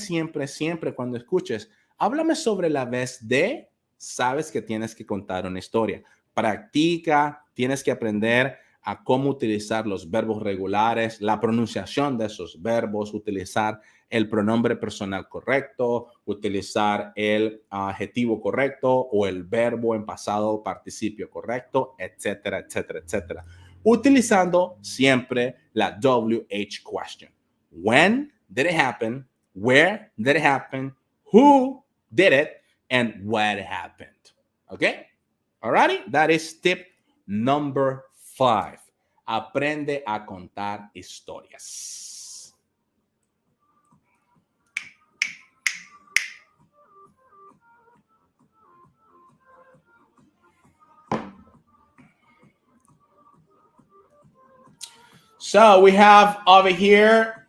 cuando escuches, háblame sobre la vez de, sabes que tienes que contar una historia. Practica, tienes que aprender a cómo utilizar los verbos regulares, la pronunciación de esos verbos, utilizar el pronombre personal correcto, utilizar el adjetivo correcto o el verbo en pasado participio correcto, etcétera, etcétera, etcétera. Utilizando siempre la WH question. When did it happen? Where did it happen? Who did it? And what happened? Okay? Alrighty? That is tip number 5. Aprende a contar historias. So we have over here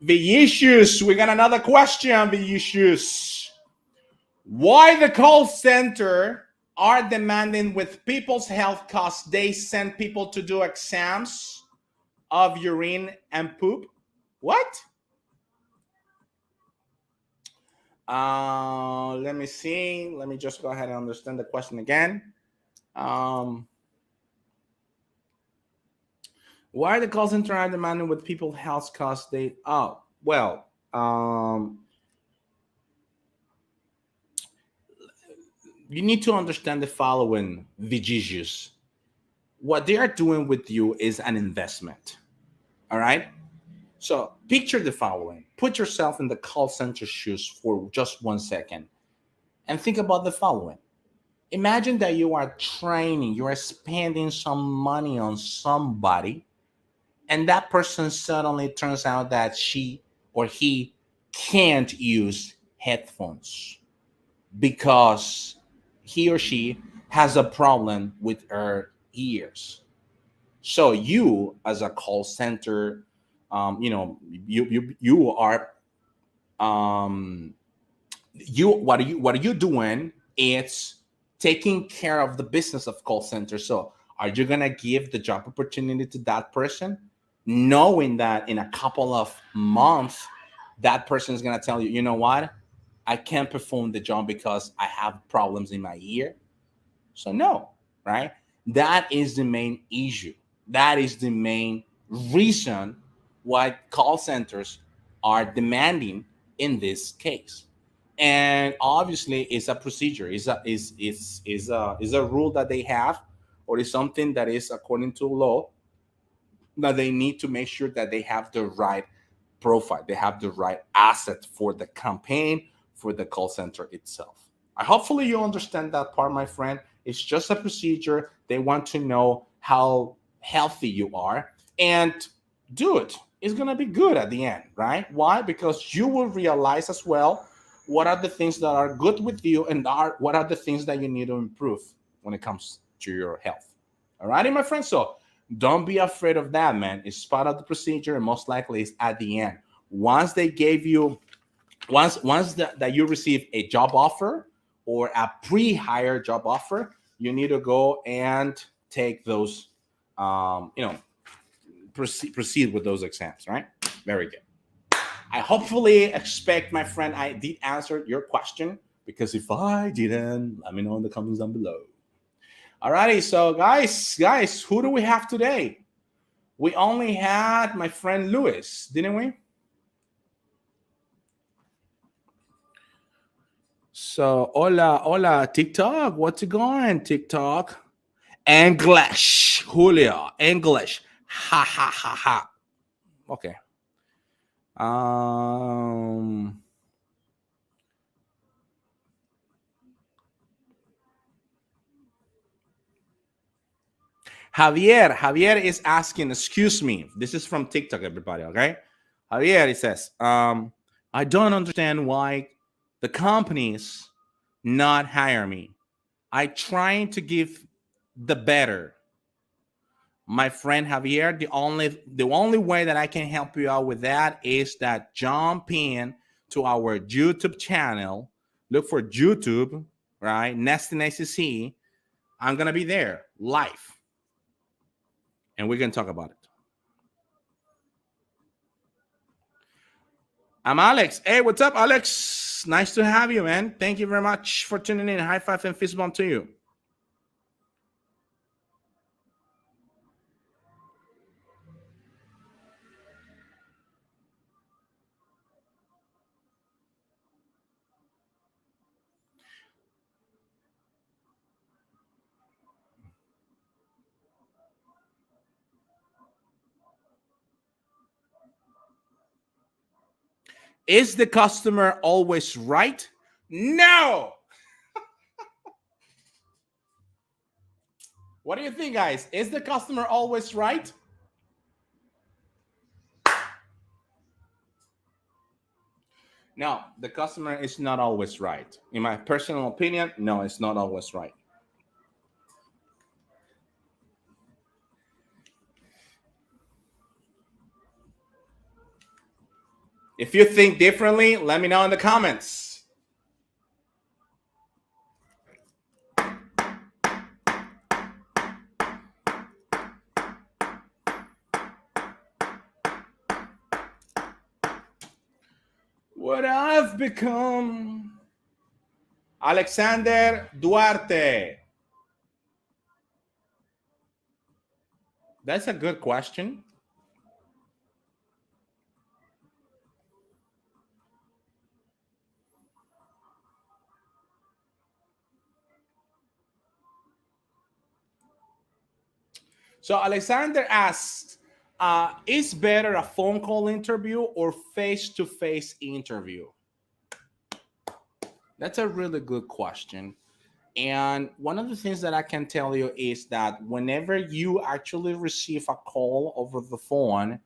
Vinicius. We got another question, Vinicius. Why the call center are demanding with people's health costs they send people to do exams of urine and poop? What? Let me see. Let me just go ahead and understand the question again. Why the call center are demanding with people's health costs they... Oh, well, you need to understand the following, Vigisius. What they are doing with you is an investment. All right? So picture the following. Put yourself in the call center shoes for just 1 second and think about the following. Imagine that you are training, you are spending some money on somebody, and that person suddenly turns out that she or he can't use headphones because he or she has a problem with her ears. So you, as a call center, you are what are you doing? It's taking care of the business of call center. So are you gonna give the job opportunity to that person, knowing that in a couple of months that person is gonna tell you, you know what, I can't perform the job because I have problems in my ear? So no, right? That is the main issue. That is the main reason why call centers are demanding in this case. And obviously it's a procedure, is a rule that they have, or is something that is according to law, that they need to make sure that they have the right profile, they have the right asset for the campaign, for the call center itself. I hopefully you understand that part, my friend. It's just a procedure. They want to know how healthy you are, and do it. It's gonna be good at the end, right? Why? Because you will realize as well what are the things that are good with you, and what are the things that you need to improve when it comes to your health. All righty, my friend. So don't be afraid of that, man. It's part of the procedure, and most likely it's at the end. Once they gave you, that you receive a job offer or a pre-hire job offer, you need to go and take those, proceed with those exams, right? Very good. I hopefully expect, my friend, I did answer your question, because if I didn't, let me know in the comments down below. Alrighty, so guys, who do we have today? We only had my friend Luis, didn't we? So, hola, TikTok. What's it going, TikTok? English, Julio, English. Ha, ha, ha, ha. Okay. Javier is asking, excuse me. This is from TikTok, everybody, okay? Javier, he says, I don't understand why the companies not hire me. I trying to give the better. My friend Javier, the only way that I can help you out with that is that jump in to our YouTube channel, look for YouTube, right? Nestor ACC. I'm gonna be there live, and we're gonna talk about it. I'm Alex. Hey, what's up, Alex? Nice to have you, man. Thank you very much for tuning in. High five and fist bump to you. Is the customer always right? No. What do you think, guys? Is the customer always right? No, the customer is not always right. In my personal opinion, no, it's not always right. If you think differently, let me know in the comments. What I've become. Alexander Duarte. That's a good question. So Alexander asks, is better a phone call interview or face-to-face interview? That's a really good question. And one of the things that I can tell you is that whenever you actually receive a call over the phone,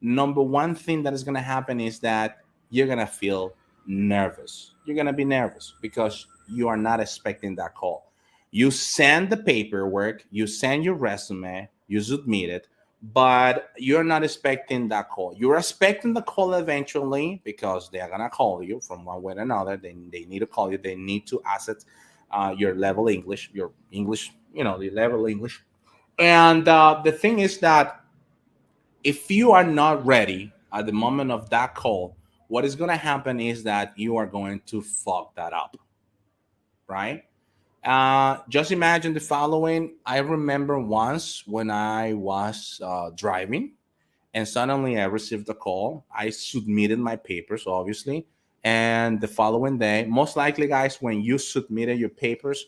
number one thing that is going to happen is that you're going to feel nervous. You're going to be nervous because you are not expecting that call. You send the paperwork, you send your resume, you submit it, but you're not expecting that call. You're expecting the call eventually because they're going to call you from one way or another. They need to call you. They need to assess your level English, the level English. And the thing is that if you are not ready at the moment of that call, what is going to happen is that you are going to fuck that up, right? Just imagine the following. I remember once when I was driving, and suddenly I received a call. I submitted my papers, obviously, and the following day, most likely, guys, when you submitted your papers,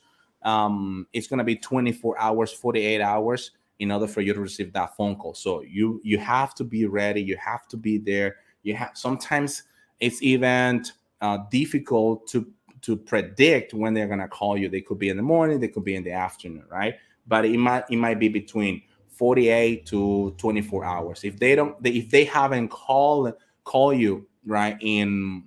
it's going to be 24 hours, 48 hours in order for you to receive that phone call. So you have to be ready. You have to be there. You have sometimes it's even difficult to predict when they're going to call you. They could be in the morning, they could be in the afternoon, right? But it might be between 48 to 24 hours. If they haven't call you right in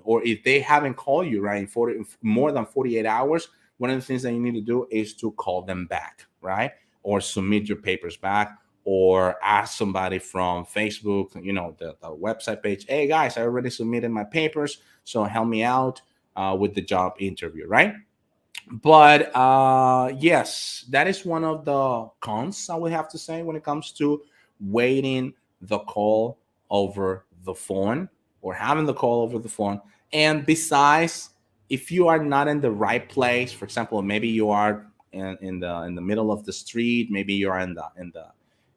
or if they haven't called you right in more than 48 hours, one of the things that you need to do is to call them back, right? Or submit your papers back, or ask somebody from Facebook, the website page, hey guys, I already submitted my papers, so help me out with the job interview, right? But yes, that is one of the cons, I would have to say, when it comes to waiting the call over the phone or having the call over the phone. And besides, if you are not in the right place, for example, maybe you are in the middle of the street, maybe you are in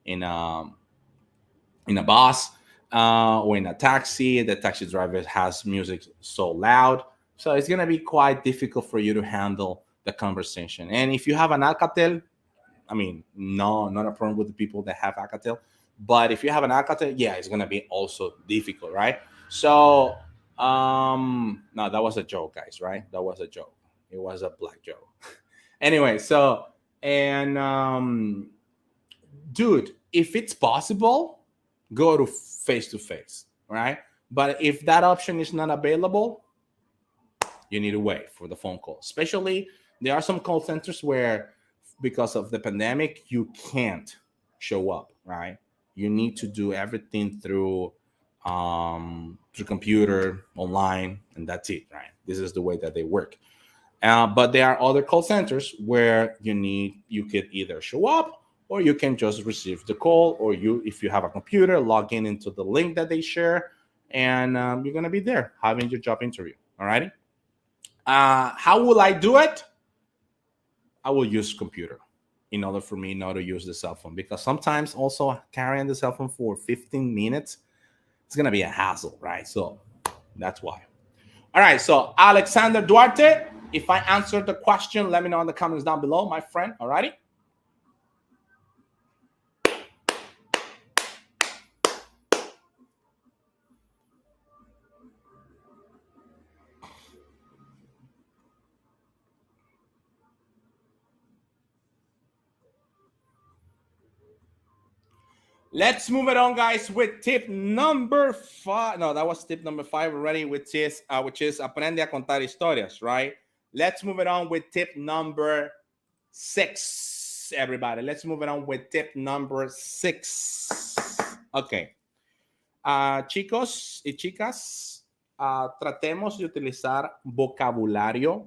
in a bus or in a taxi, the taxi driver has music so loud, so it's going to be quite difficult for you to handle the conversation. And if you have an Alcatel, I mean, no, not a problem with the people that have Alcatel, but if you have an Alcatel, yeah, it's going to be also difficult, right? So no, that was a joke, guys, right? That was a joke. It was a black joke. Anyway, so and dude, if it's possible, go to face, right? But if that option is not available, you need to wait for the phone call. Especially, there are some call centers where, because of the pandemic, you can't show up, right? You need to do everything through computer, online, and that's it, right? This is the way that they work. But there are other call centers where you could either show up, or you can just receive the call, or if you have a computer, log in into the link that they share, and you're gonna be there having your job interview. All righty. How will I do it? I will use computer in order for me not to use the cell phone, because sometimes also carrying the cell phone for 15 minutes, it's gonna be a hassle, right? So that's why. All right, so Alexander Duarte, if I answered the question, let me know in the comments down below, my friend. All righty. Let's move it on, guys, with tip number 5. No, that was tip number 5 already, which is aprende a contar historias, right? Let's move it on with tip number 6, everybody. Let's move it on with tip number 6. Okay. Chicos y chicas, tratemos de utilizar vocabulario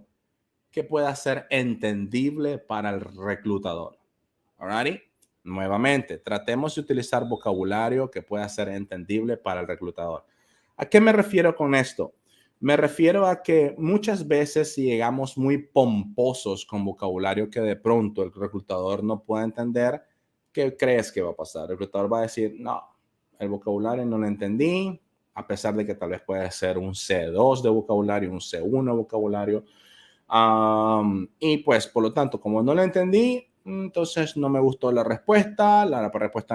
que pueda ser entendible para el reclutador. Alrighty. Nuevamente, tratemos de utilizar vocabulario que pueda ser entendible para el reclutador. ¿A qué me refiero con esto? Me refiero a que muchas veces si llegamos muy pomposos con vocabulario que de pronto el reclutador no puede entender, ¿qué crees que va a pasar? El reclutador va a decir, no, el vocabulario no lo entendí, a pesar de que tal vez puede ser un C2 de vocabulario, un C1 de vocabulario. Y pues, por lo tanto, como no lo entendí, entonces no me gustó la respuesta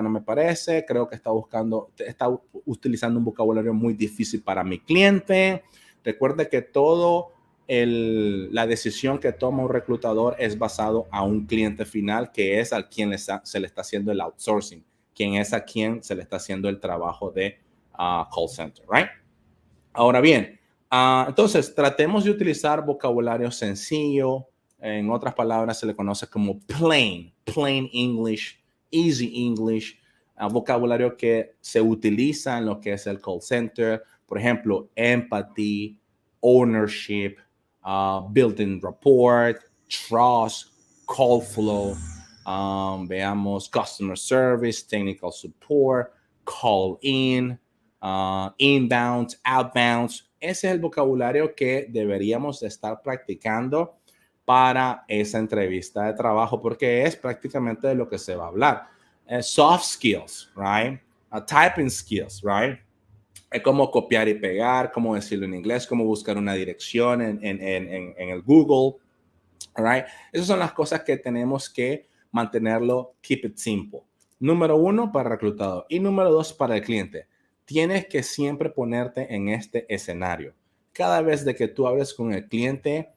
no me parece, creo que está utilizando un vocabulario muy difícil para mi cliente. Recuerde que la decisión que toma un reclutador es basado a un cliente final, que es a quien se le está haciendo el outsourcing, quien es a quien se le está haciendo el trabajo de call center, right? Ahora bien, entonces tratemos de utilizar vocabulario sencillo. En otras palabras, se le conoce como plain English, easy English, vocabulario que se utiliza en lo que es el call center. Por ejemplo, empathy, ownership, building rapport, trust, call flow, veamos customer service, technical support, call in, inbound, outbound. Ese es el vocabulario que deberíamos estar practicando para esa entrevista de trabajo, porque es prácticamente de lo que se va a hablar. Soft skills, right? typing skills, right? Es cómo copiar y pegar, cómo decirlo en inglés, cómo buscar una dirección en el Google, right? Esas son las cosas que tenemos que mantenerlo, keep it simple. Número 1 para el reclutador y número 2 para el cliente. Tienes que siempre ponerte en este escenario. Cada vez de que tú hables con el cliente,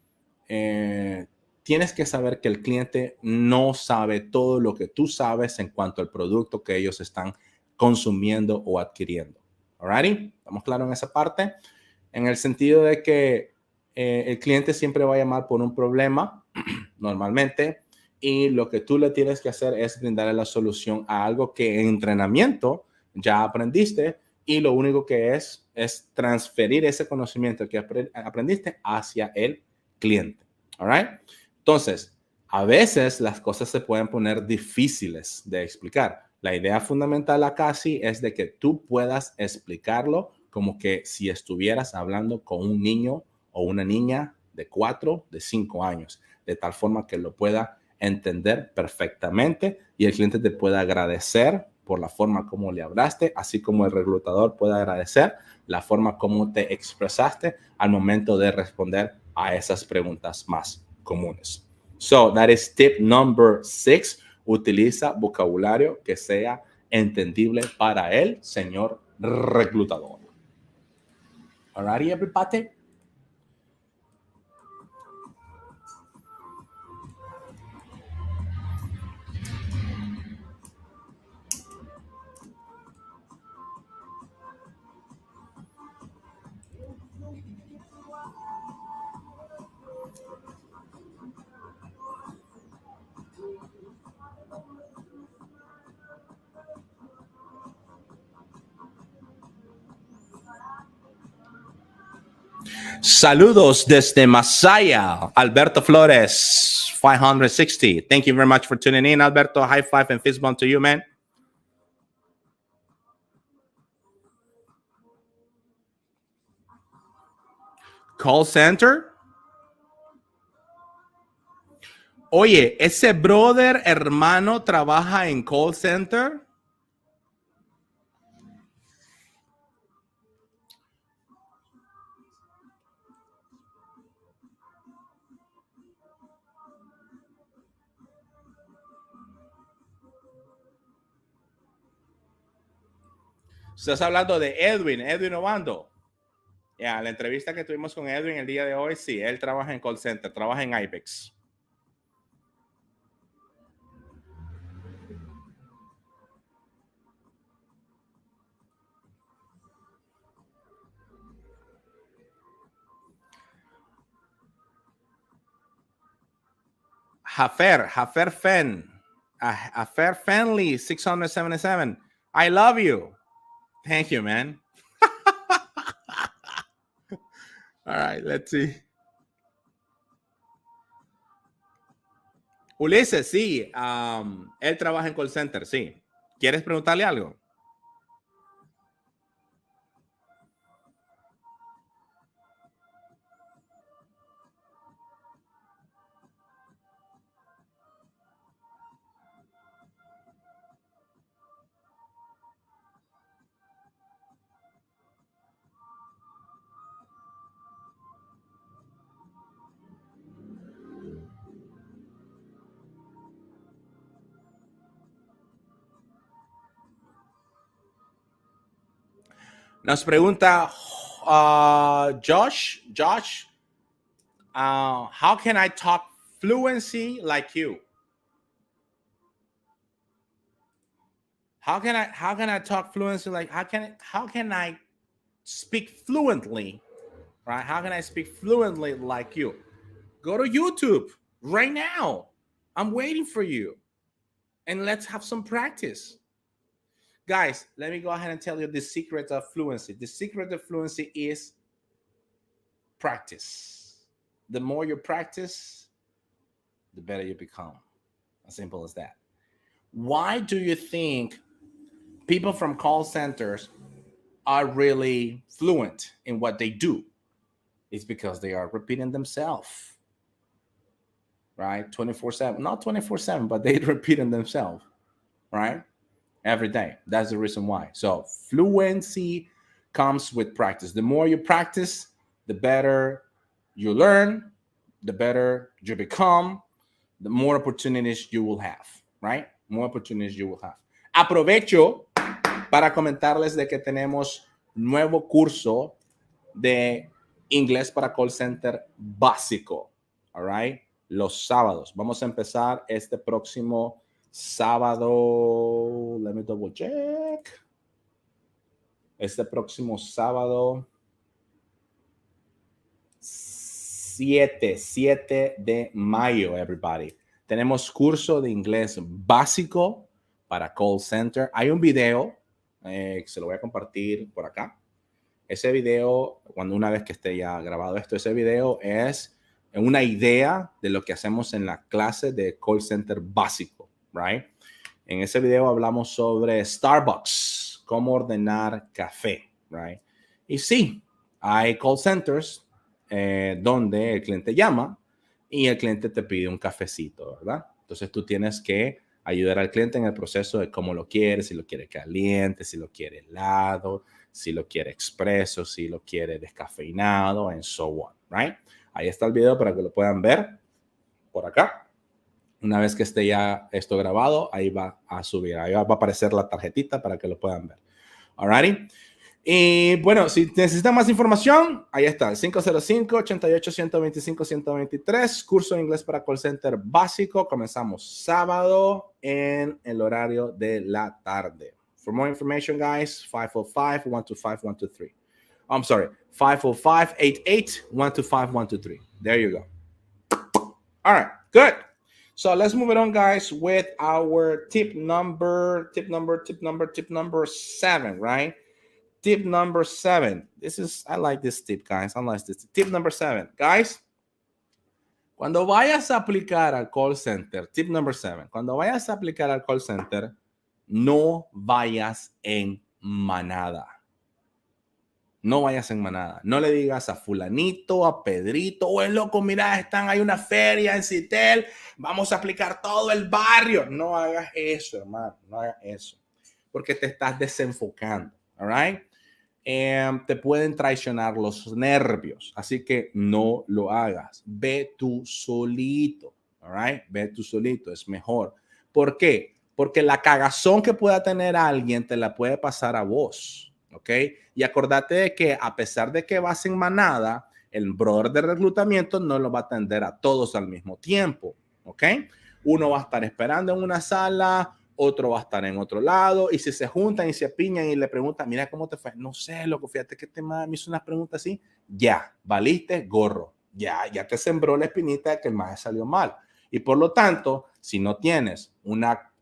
tienes que saber que el cliente no sabe todo lo que tú sabes en cuanto al producto que ellos están consumiendo o adquiriendo. Alrighty, ¿estamos claros en esa parte? En el sentido de que el cliente siempre va a llamar por un problema, normalmente, y lo que tú le tienes que hacer es brindarle la solución a algo que en entrenamiento ya aprendiste, y lo único que es transferir ese conocimiento que aprendiste hacia el cliente. All right? Entonces, a veces las cosas se pueden poner difíciles de explicar. La idea fundamental acá sí es de que tú puedas explicarlo como que si estuvieras hablando con un niño o una niña de 4, de 5 años, de tal forma que lo pueda entender perfectamente y el cliente te pueda agradecer por la forma como le hablaste, así como el reclutador puede agradecer la forma como te expresaste al momento de responder a esas preguntas más comunes. So, that is tip number 6. Utiliza vocabulario que sea entendible para el señor reclutador. Alrighty, everybody? Saludos desde Masaya, Alberto Flores, 560. Thank you very much for tuning in, Alberto. High five and fist bump to you, man. Call center. Oye, ese brother hermano trabaja en call center. Estás hablando de Edwin Obando. Ya, la entrevista que tuvimos con Edwin el día de hoy, sí, él trabaja en call center, trabaja en IBEX. Hafer Fenley, 677. I love you. Thank you, man. All right, let's see. Ulises, sí, él trabaja en call center, sí. ¿Quieres preguntarle algo? Nos pregunta Josh, how can I talk fluency like you? How can I talk fluency like how can I speak fluently, right? How can I speak fluently like you? Go to YouTube right now. I'm waiting for you. And let's have some practice. Guys, let me go ahead and tell you the secret of fluency. The secret of fluency is practice. The more you practice, the better you become. As simple as that. Why do you think people from call centers are really fluent in what they do? It's because they are repeating themselves, right? 24/7, not 24/7, but they repeating themselves, right? every day. That's the reason why. So fluency comes with practice. The more you practice, the better you learn, the better you become, the more opportunities you will have, right? More opportunities you will have. Aprovecho para comentarles de que tenemos nuevo curso de inglés para call center básico, all right? Los sábados. Vamos a empezar este próximo sábado. Let me double check. Este próximo sábado 7 de mayo, everybody. Tenemos curso de inglés básico para call center. Hay un video que se lo voy a compartir por acá. Ese video, cuando una vez que esté ya grabado esto, ese video es una idea de lo que hacemos en la clase de call center básico, right? En ese video hablamos sobre Starbucks, cómo ordenar café, right? Y sí, hay call centers donde el cliente llama y el cliente te pide un cafecito, ¿verdad? Entonces tú tienes que ayudar al cliente en el proceso de cómo lo quiere, si lo quiere caliente, si lo quiere helado, si lo quiere expreso, si lo quiere descafeinado, and so on, right? Ahí está el video para que lo puedan ver por acá. Una vez que esté ya esto grabado, ahí va a subir, ahí va a aparecer la tarjetita para que lo puedan ver. Alrighty. Y bueno, si necesitan más información, ahí está, 505-88-125-123, curso de inglés para call center básico. Comenzamos sábado en el horario de la tarde. For more information, guys, 505-125-123. I'm sorry, 505-88-125-123. There you go. All right, good. So let's move it on, guys, with our tip number 7, right? Tip number 7. I like this tip, guys. I like this. Tip number 7. Guys, cuando vayas a aplicar al call center, tip number 7, cuando vayas a aplicar al call center, no vayas en manada. No vayas en manada. No le digas a fulanito, a Pedrito, o el loco, mira, hay una feria en Citel, vamos a aplicar todo el barrio. No hagas eso, hermano. No hagas eso. Porque te estás desenfocando. All right? Te pueden traicionar los nervios. Así que no lo hagas. Ve tú solito. All right? Ve tú solito. Es mejor. ¿Por qué? Porque la cagazón que pueda tener alguien te la puede pasar a vos. ¿Ok? Y acordate de que a pesar de que vas en manada, el brother de reclutamiento no lo va a atender a todos al mismo tiempo. ¿Ok? Uno va a estar esperando en una sala, otro va a estar en otro lado, y si se juntan y se piñan y le preguntan, mira cómo te fue, no sé, loco, fíjate que me hizo unas preguntas así, ya, valiste gorro, ya te sembró la espinita de que el maje salió mal. Y por lo tanto, si no tienes una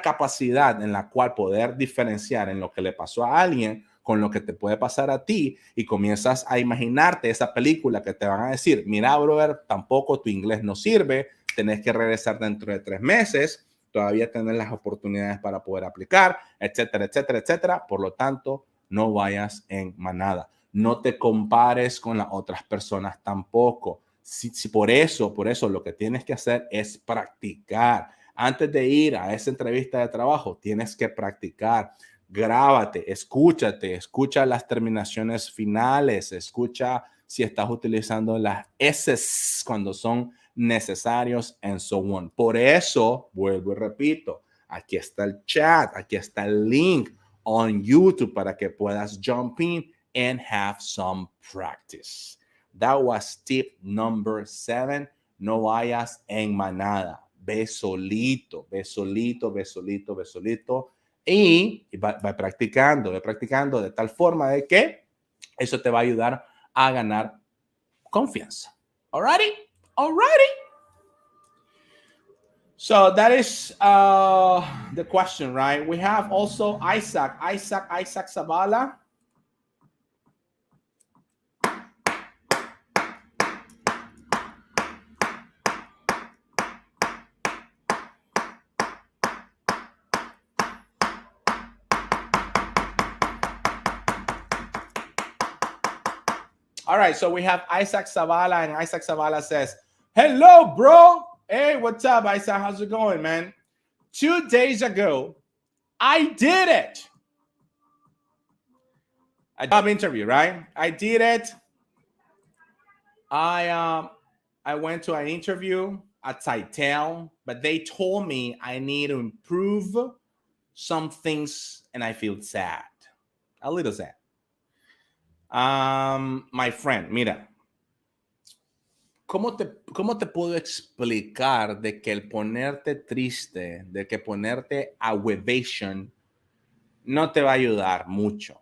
capacidad en la cual poder diferenciar en lo que le pasó a alguien con lo que te puede pasar a ti, y comienzas a imaginarte esa película que te van a decir, mira, brother, tampoco tu inglés no sirve, tenés que regresar dentro de 3 meses, todavía tener las oportunidades para poder aplicar, etcétera, etcétera, etcétera. Por lo tanto, no vayas en manada. No te compares con las otras personas tampoco. Si por eso lo que tienes que hacer es practicar. Antes de ir a esa entrevista de trabajo, tienes que practicar. Grábate, escucha las terminaciones finales, escucha si estás utilizando las S cuando son necesarios, and so on. Por eso, vuelvo y repito, aquí está el chat, aquí está el link on YouTube para que puedas jump in and have some practice. That was tip number 7. No vayas en manada. Ve solito. Y va practicando de tal forma de que eso te va a ayudar a ganar confianza. Alrighty? So that is the question, right? We have also Isaac Zavala. All right, so we have Isaac Zavala, and Isaac Zavala says, hello, bro. Hey, what's up, Isaac? How's it going, man? 2 days ago, I did it. A job interview, right? I did it. I went to an interview at Titel, but they told me I need to improve some things, and I feel sad, a little sad. My friend, mira, ¿cómo te puedo explicar de que el ponerte triste, de que ponerte a huevation no te va a ayudar mucho?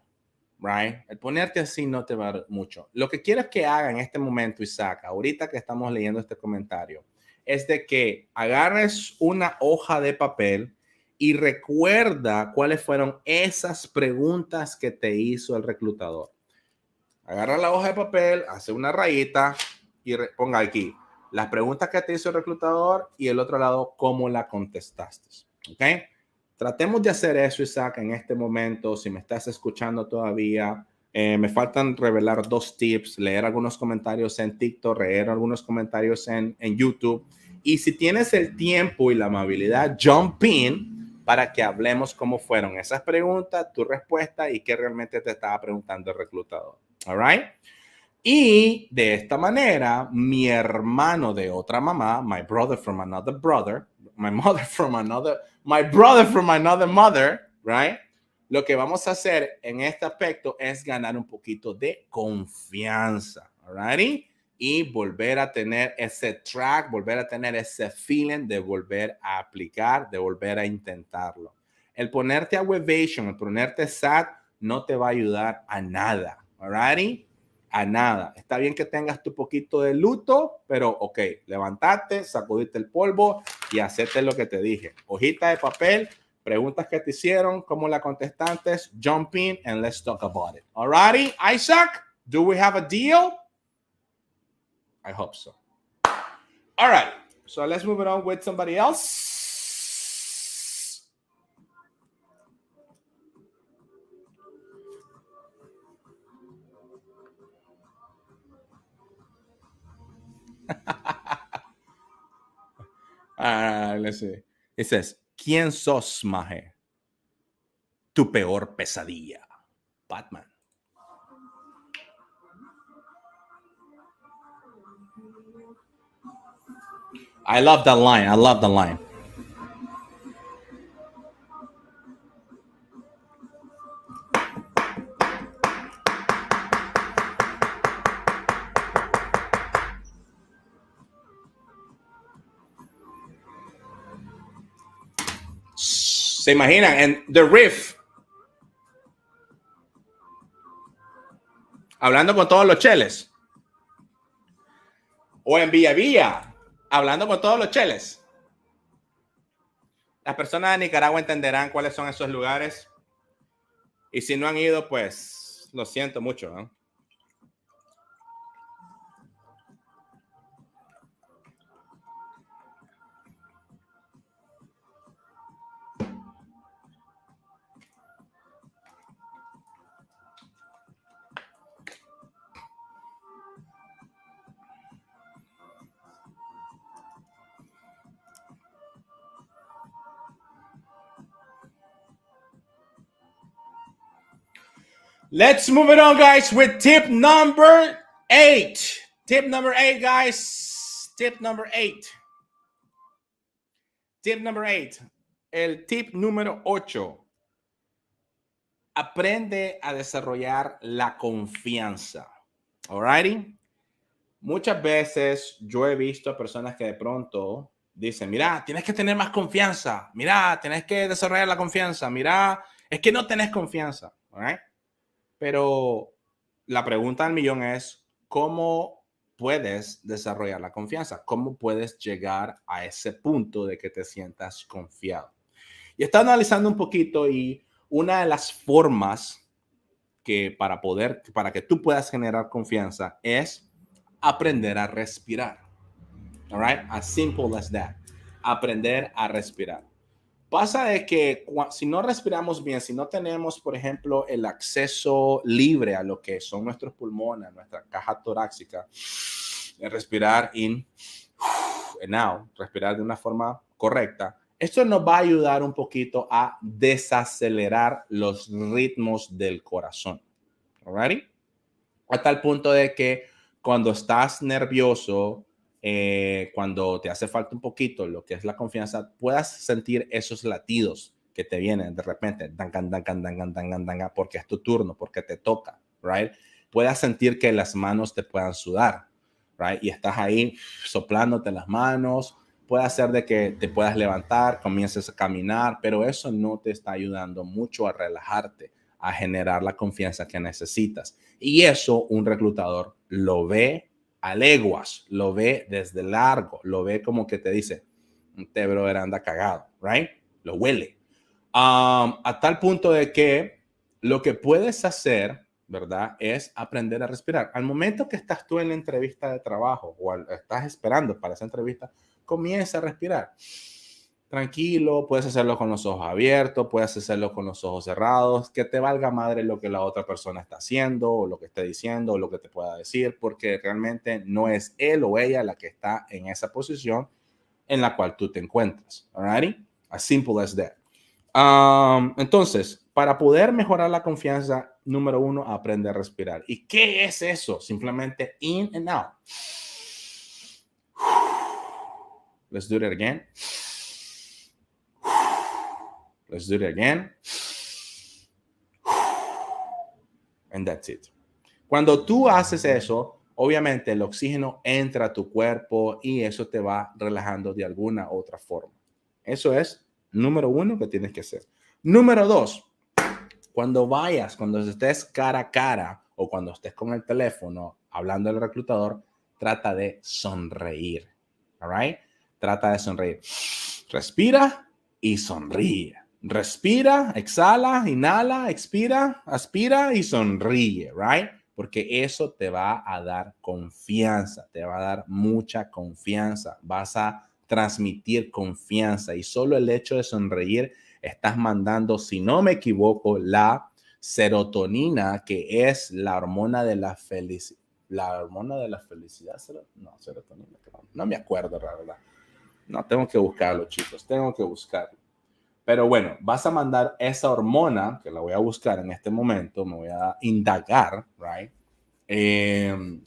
Right? El ponerte así no te va a dar mucho. Lo que quiero que haga en este momento, Isaac, ahorita que estamos leyendo este comentario, es de que agarres una hoja de papel y recuerda cuáles fueron esas preguntas que te hizo el reclutador. Agarra la hoja de papel, hace una rayita y ponga aquí las preguntas que te hizo el reclutador y el otro lado cómo la contestaste. ¿Ok? Tratemos de hacer eso, Isaac, en este momento. Si me estás escuchando todavía, me faltan revelar 2 tips, leer algunos comentarios en TikTok, leer algunos comentarios en YouTube. Y si tienes el tiempo y la amabilidad, jump in para que hablemos cómo fueron esas preguntas, tu respuesta y qué realmente te estaba preguntando el reclutador. All right? Y de esta manera, mi hermano de otra mamá, my brother from another brother, my brother from another mother, right? Lo que vamos a hacer en este aspecto es ganar un poquito de confianza, alrighty? Y volver a tener ese track, volver a tener ese feeling de volver a aplicar, de volver a intentarlo. El ponerte a huevation, el ponerte sad, no te va a ayudar a nada, alrighty? A nada. Está bien que tengas tu poquito de luto, pero ok, levantate, sacudiste el polvo y hacete lo que te dije. Hojita de papel, preguntas que te hicieron, cómo la contestaste, jump in and let's talk about it. Alrighty, Isaac, do we have a deal? I hope so. All right, so let's move it on with somebody else. Let's see. It says, ¿quién sos, maje? Tu peor pesadilla. Batman. I love that line. I love the line. ¿Se imaginan? En The Riff. Hablando con todos los cheles. O en Villa Villa. Hablando con todos los cheles. Las personas de Nicaragua entenderán cuáles son esos lugares. Y si no han ido, pues lo siento mucho, ¿no? Let's move it on, guys, with tip number 8. Tip number 8, guys. Tip number 8. Tip number 8. El tip número 8. Aprende a desarrollar la confianza. Alrighty. Muchas veces yo he visto a personas que de pronto dicen, mira, tienes que tener más confianza. Mira, tienes que desarrollar la confianza. Mira, es que no tenés confianza. Alright. Pero la pregunta del millón es, ¿cómo puedes desarrollar la confianza? ¿Cómo puedes llegar a ese punto de que te sientas confiado? Y está analizando un poquito y una de las formas que para que tú puedas generar confianza es aprender a respirar. All right? As simple as that. Aprender a respirar. Pasa de que si no respiramos bien, si no tenemos, por ejemplo, el acceso libre a lo que son nuestros pulmones, nuestra caja torácica, respirar in and out, respirar de una forma correcta, Esto nos va a ayudar un poquito a desacelerar los ritmos del corazón. ¿Alrighty? A tal punto de que cuando estás nervioso, cuando te hace falta un poquito lo que es la confianza, puedas sentir esos latidos que te vienen de repente, porque es tu turno, porque te toca, right? Puedas sentir que las manos te puedan sudar, right? Y estás ahí soplándote las manos, puede hacer de que te puedas levantar, comiences a caminar, pero eso no te está ayudando mucho a relajarte, a generar la confianza que necesitas. Y eso un reclutador lo ve a leguas, lo ve desde largo, lo ve como que te dice, este brother anda cagado, right? Lo huele. A tal punto de que lo que puedes hacer, ¿verdad? Es aprender a respirar. Al momento que estás tú en la entrevista de trabajo o estás esperando para esa entrevista, comienza a respirar. Tranquilo, puedes hacerlo con los ojos abiertos, puedes hacerlo con los ojos cerrados, que te valga madre lo que la otra persona está haciendo o lo que esté diciendo o lo que te pueda decir, porque realmente no es él o ella la que está en esa posición en la cual tú te encuentras. Alrighty? As simple as that. Entonces, para poder mejorar la confianza, número uno, aprende a respirar. ¿Y qué es eso? Simplemente in and out. Let's do it again. Let's do it again. And that's it. Cuando tú haces eso, obviamente el oxígeno entra a tu cuerpo y eso te va relajando de alguna otra forma. Eso es número uno que tienes que hacer. Número dos, cuando estés cara a cara o cuando estés con el teléfono hablando al reclutador, trata de sonreír. All right? Trata de sonreír. Respira y sonríe. Respira, exhala, inhala, expira, aspira y sonríe, right? Porque eso te va a dar confianza, te va a dar mucha confianza, vas a transmitir confianza y solo el hecho de sonreír estás mandando, si no me equivoco, la serotonina, que es la hormona de la felicidad. La hormona de la felicidad, no, serotonina, no me acuerdo, la verdad. No, tengo que buscarlo, chicos, tengo que buscarlo. Pero bueno, vas a mandar esa hormona, que la voy a buscar en este momento, me voy a indagar, right?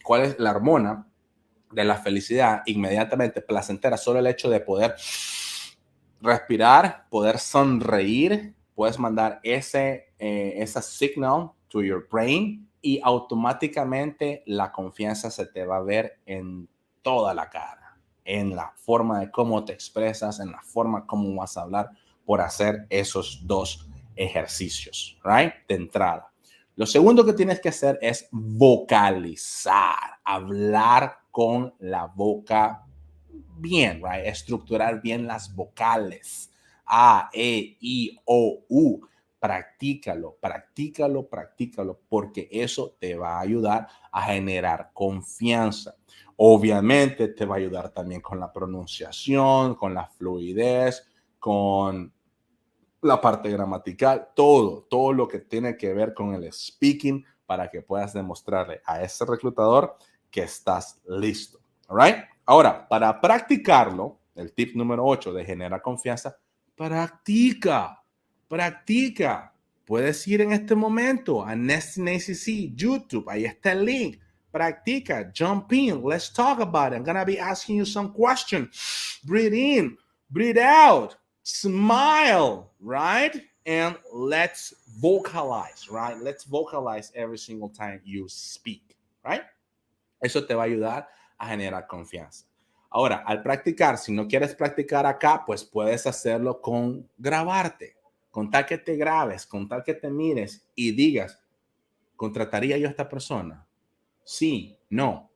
¿Cuál es la hormona de la felicidad inmediatamente placentera? Solo el hecho de poder respirar, poder sonreír, puedes mandar esa signal to your brain y automáticamente la confianza se te va a ver en toda la cara, en la forma de cómo te expresas, en la forma como vas a hablar por hacer esos dos ejercicios, right? De entrada. Lo segundo que tienes que hacer es vocalizar, hablar con la boca bien, right? Estructurar bien las vocales. A, E, I, O, U. Practícalo, practícalo, practícalo, porque eso te va a ayudar a generar confianza. Obviamente te va a ayudar también con la pronunciación, con la fluidez, con la parte gramatical, todo lo que tiene que ver con el speaking para que puedas demostrarle a ese reclutador que estás listo. All right? Ahora, para practicarlo, el tip número 8 de generar confianza, practica, practica. Puedes ir en este momento a Nestor ACC, YouTube, ahí está el link. Practica, jump in, let's talk about it. I'm going to be asking you some questions. Breathe in, breathe out, smile, right? And let's vocalize, right? Let's vocalize every single time you speak, right? Eso te va a ayudar a generar confianza. Ahora, al practicar, si no quieres practicar acá, pues puedes hacerlo con grabarte, con tal que te grabes, con tal que te mires y digas, ¿contrataría yo a esta persona? Sí, no.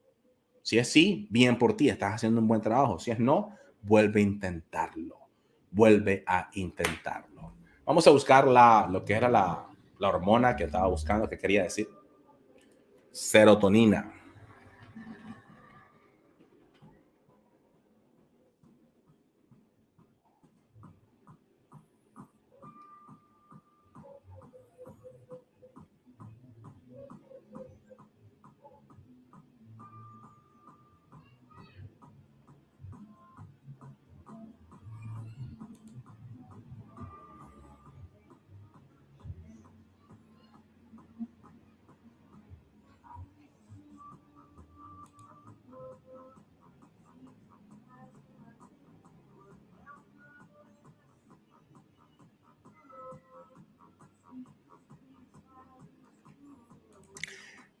Si es sí, bien por ti, estás haciendo un buen trabajo. Si es no, vuelve a intentarlo. Vuelve a intentarlo. Vamos a buscar lo que era la hormona que estaba buscando, que quería decir. Serotonina.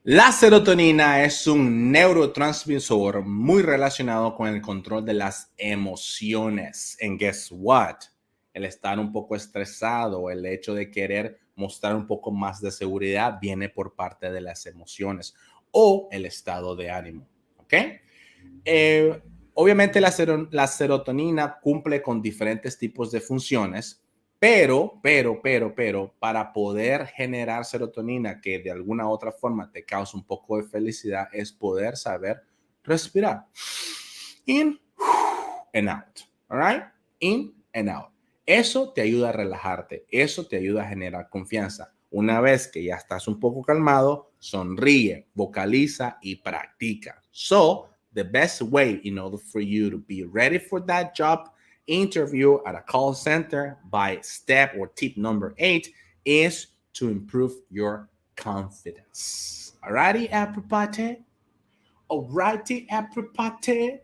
La serotonina es un neurotransmisor muy relacionado con el control de las emociones. And guess what? El estar un poco estresado, el hecho de querer mostrar un poco más de seguridad viene por parte de las emociones o el estado de ánimo. ¿Ok? Obviamente la serotonina cumple con diferentes tipos de funciones, pero, para poder generar serotonina que de alguna u otra forma te cause un poco de felicidad es poder saber respirar. In and out. All right? In and out. Eso te ayuda a relajarte. Eso te ayuda a generar confianza. Una vez que ya estás un poco calmado, sonríe, vocaliza y practica. So, the best way in order for you to be ready for that job interview at a call center by step or tip number 8 is to improve your confidence. Alrighty, apropate? Alrighty, apropate?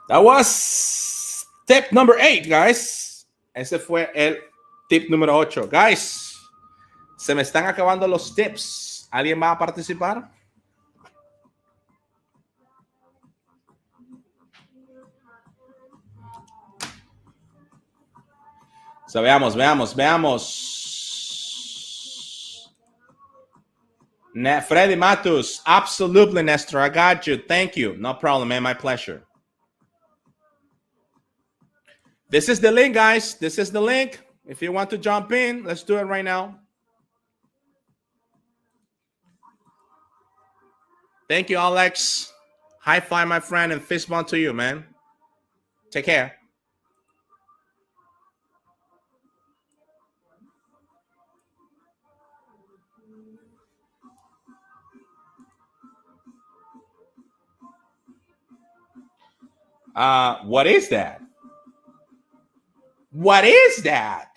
That was tip number 8, guys. Ese fue el tip número 8. Guys, se me están acabando los tips. ¿Alguien va a participar? So, veamos. Freddy Matus, absolutely, Nestor. I got you. Thank you. No problem, man. My pleasure. This is the link, guys. This is the link. If you want to jump in, let's do it right now. Thank you, Alex. High five, my friend, and fist bump to you, man. Take care. What is that? What is that?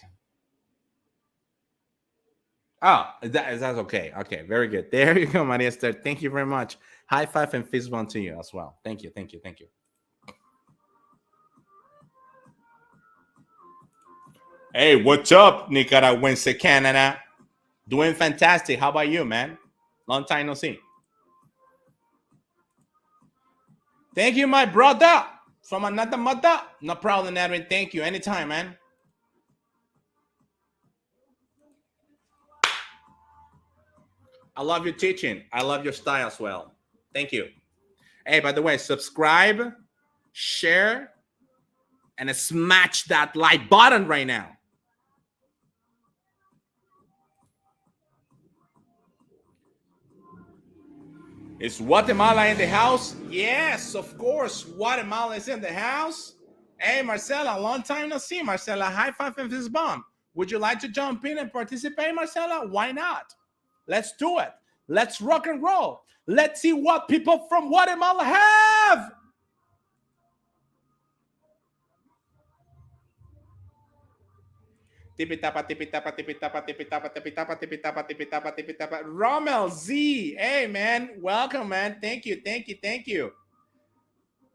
Oh, that's okay. Okay, very good. There you go, Maria Esther. Thank you very much. High five and fist bump to you as well. Thank you. Hey, what's up, Nicaraguense Canada? Doing fantastic. How about you, man? Long time no see. Thank you, my brother. From another mother. No problem, Edwin. Thank you. Anytime, man. I love your teaching. I love your style as well. Thank you. Hey, by the way, subscribe, share, and smash that like button right now. Is Guatemala in the house? Yes, of course. Guatemala is in the house. Hey, Marcela, long time no see. Marcela, high five and fist bump. Would you like to jump in and participate, Marcela? Why not? Let's do it. Let's rock and roll. Let's see what people from Guatemala have. Tipi-tapa, tipi-tapa, tipi-tapa, tipi-tapa, tipi-tapa, tipi-tapa, tipi-tapa, tipi-tapa. Rommel Z. Hey, man. Welcome, man. Thank you.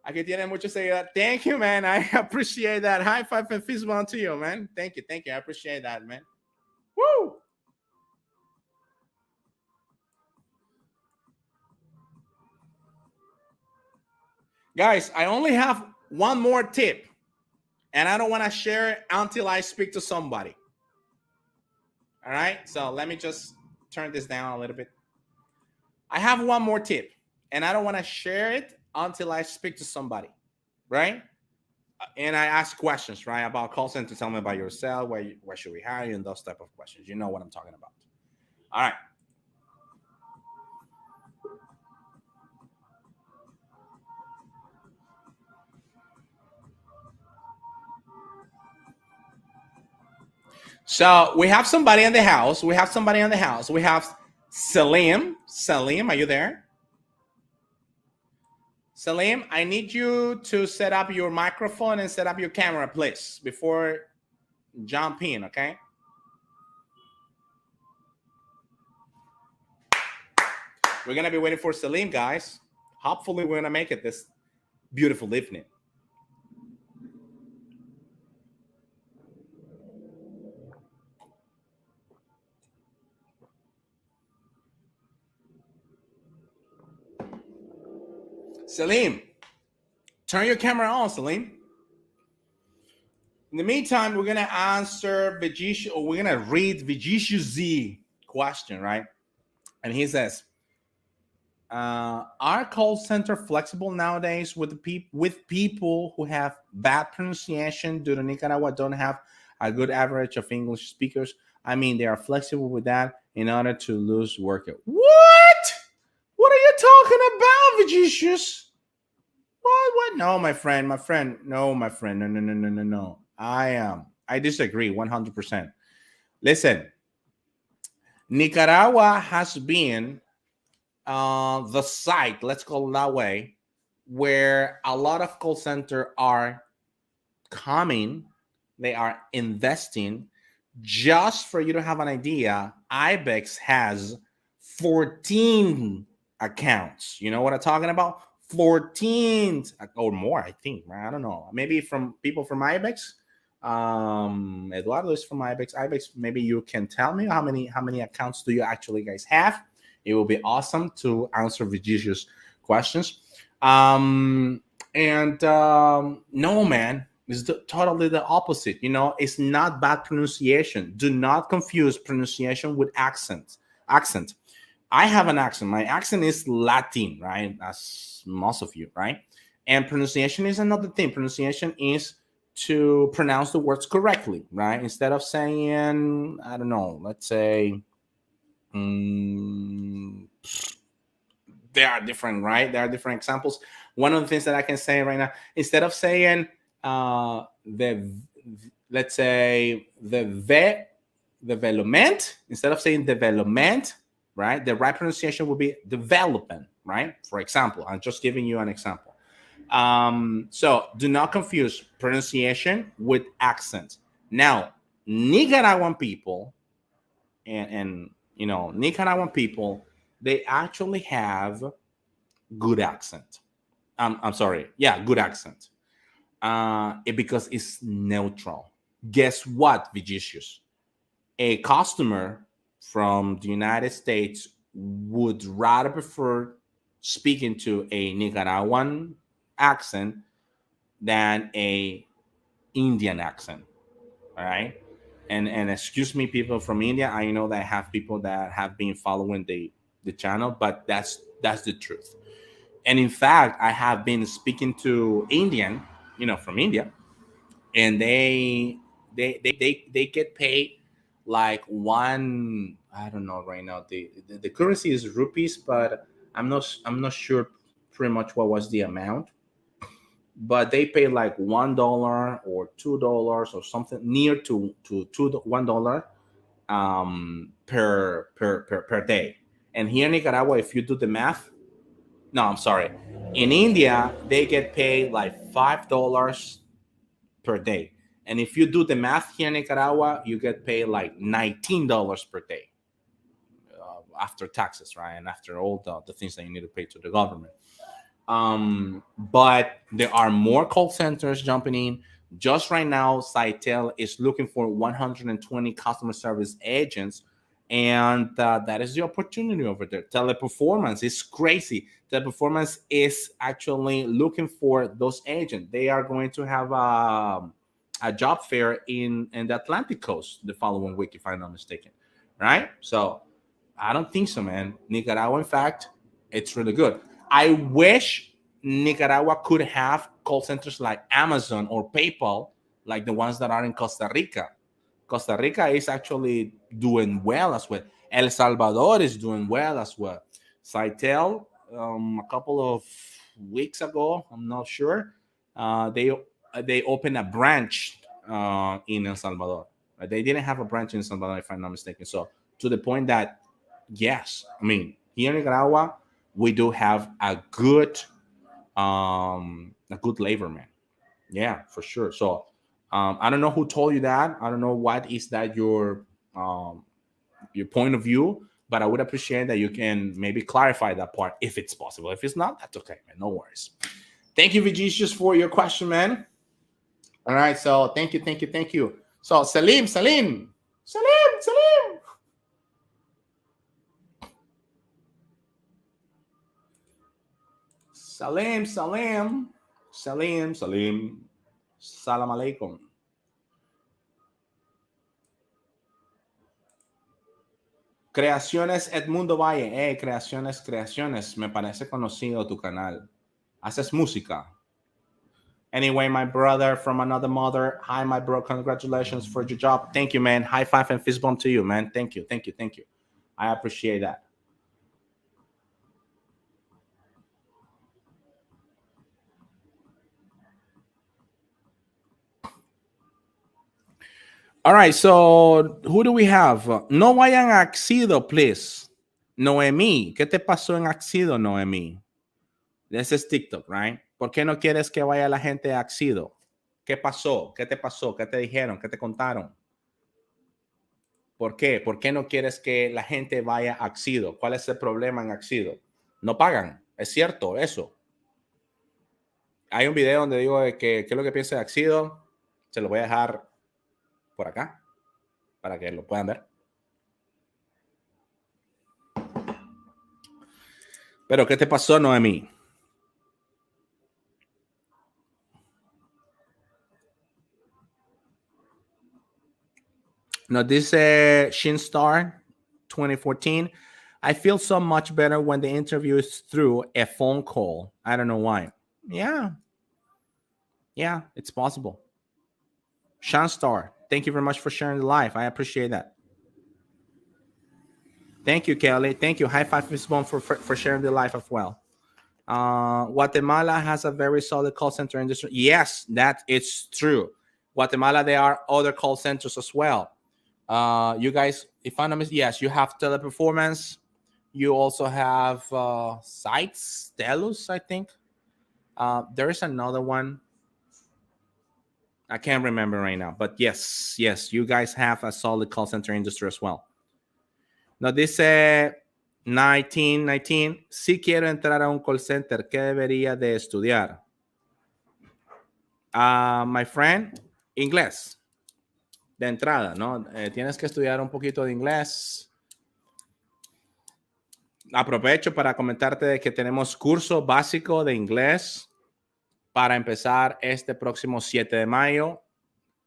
Aquí tiene mucho seguidor. Thank you, man. I appreciate that. High five and fist bump to you, man. Thank you. I appreciate that, man. Woo! Guys, I only have one more tip, and I don't want to share it until I speak to somebody. All right, so let me just turn this down a little bit. I have one more tip, and I don't want to share it until I speak to somebody, right? And I ask questions, right, about call center. Tell me about yourself, where should we hire you, and those type of questions. You know what I'm talking about. All right. So we have somebody in the house. We have Salim. Salim, are you there? Salim, I need you to set up your microphone and set up your camera, please, before jump in, okay? We're going to be waiting for Salim, guys. Hopefully, we're going to make it this beautiful evening. Salim, turn your camera on, Salim. In the meantime, we're gonna answer Vijishu, or we're gonna read Vijishu Z question, right? And he says, "Are call center flexible nowadays with people who have bad pronunciation due to Nicaragua don't have a good average of English speakers? I mean, they are flexible with that in order to lose work." What? What are you talking about, Vijicius? What? No, my friend. No, my friend. No. I disagree 100%. Listen, Nicaragua has been the site, let's call it that way, where a lot of call center are coming, they are investing. Just for you to have an idea, IBEX has 14 accounts. You know what I'm talking about? 14 or more, I think. I don't know. Maybe from people from IBEX. Eduardo is from IBEX. IBEX, maybe you can tell me how many accounts do you actually guys have? It will be awesome to answer Vigicius questions. No, man, it's totally the opposite. You know, it's not bad pronunciation. Do not confuse pronunciation with accent. I have an accent. My accent is Latin, right? As most of you, right? And pronunciation is another thing. Pronunciation is to pronounce the words correctly, right? Instead of saying, I don't know, let's say, they are different, right? There are different examples. One of the things that I can say right now, instead of saying let's say development, instead of saying development, right? The right pronunciation would be development, right? For example, I'm just giving you an example. So do not confuse pronunciation with accent. Now, Nicaraguan people and you know, Nicaraguan people, they actually have good accent. I'm sorry. Yeah, good accent. Because it's neutral. Guess what, Vigicius? A customer from the United States would rather prefer speaking to a Nicaraguan accent than a Indian accent. All right. And excuse me, people from India. I know that I have people that have been following the channel, but that's the truth. And in fact, I have been speaking to Indian, you know, from India, and they get paid like one, I don't know right now. The currency is rupees, but I'm not sure pretty much what was the amount, but they pay like $1 or $2 or something near to $1 per day. And here in Nicaragua, if you do the math, no, I'm sorry, in India they get paid like $5 per day, and if you do the math here in Nicaragua, you get paid like $19 per day after taxes, right, and after all the things that you need to pay to the government. But there are more call centers jumping in. Just right now, Sitel is looking for 120 customer service agents, and that is the opportunity over there. Teleperformance is crazy. Teleperformance is actually looking for those agents. They are going to have a job fair in the Atlantic coast the following week, if I'm not mistaken, right? So I don't think so, man. Nicaragua, in fact, it's really good. I wish Nicaragua could have call centers like Amazon or PayPal, like the ones that are in Costa Rica. Costa Rica is actually doing well as well. El Salvador is doing well as well. Sitel, a couple of weeks ago, I'm not sure, they opened a branch in El Salvador. They didn't have a branch in El Salvador, if I'm not mistaken. So to the point that, yes, I mean, here in Nicaragua, we do have a good labor, man. Yeah, for sure. So I don't know who told you that. I don't know what is that your point of view, but I would appreciate that you can maybe clarify that part if it's possible. If it's not, that's okay, man. No worries. Thank you, Vigicius, for your question, man. All right, so thank you. So Salim. Salim, Salim. Salim, Salim. Salam alaikum. Creaciones Edmundo Valle. Creaciones. Me parece conocido tu canal. Haces música. Anyway, my brother from another mother. Hi, my bro. Congratulations for your job. Thank you, man. High five and fist bump to you, man. Thank you. I appreciate that. All right, so who do we have? No vayan a Axido, please. Noemí, ¿qué te pasó en Axido, Noemí? This is TikTok, right? ¿Por qué no quieres que vaya la gente a Axido? ¿Qué pasó? ¿Qué te pasó? ¿Qué te dijeron? ¿Qué te contaron? ¿Por qué? ¿Por qué no quieres que la gente vaya a Axido? ¿Cuál es el problema en Axido? No pagan, es cierto eso. Hay un video donde digo de qué es lo que pienso de Axido. Se lo voy a dejar por acá para que lo puedan ver. Pero ¿qué te pasó, Noemí? Nos dice Shinstar 2014. I feel so much better when the interview is through a phone call. I don't know why. Yeah, it's possible. Shinstar, thank you very much for sharing the live. I appreciate that. Thank you, Kelly. Thank you. High five, Miss Bone, for sharing the live as well. Guatemala has a very solid call center industry. Yes, that is true. Guatemala, there are other call centers as well. You guys, if I'm not mistaken, yes, you have Teleperformance. You also have Sites, Telus, I think. There is another one. I can't remember right now. But yes, you guys have a solid call center industry as well. Nos dice 1919, si quiero entrar a un call center, ¿qué debería de estudiar? My friend, inglés. De entrada, ¿no? Tienes que estudiar un poquito de inglés. Aprovecho para comentarte de que tenemos curso básico de inglés para empezar este próximo 7 de mayo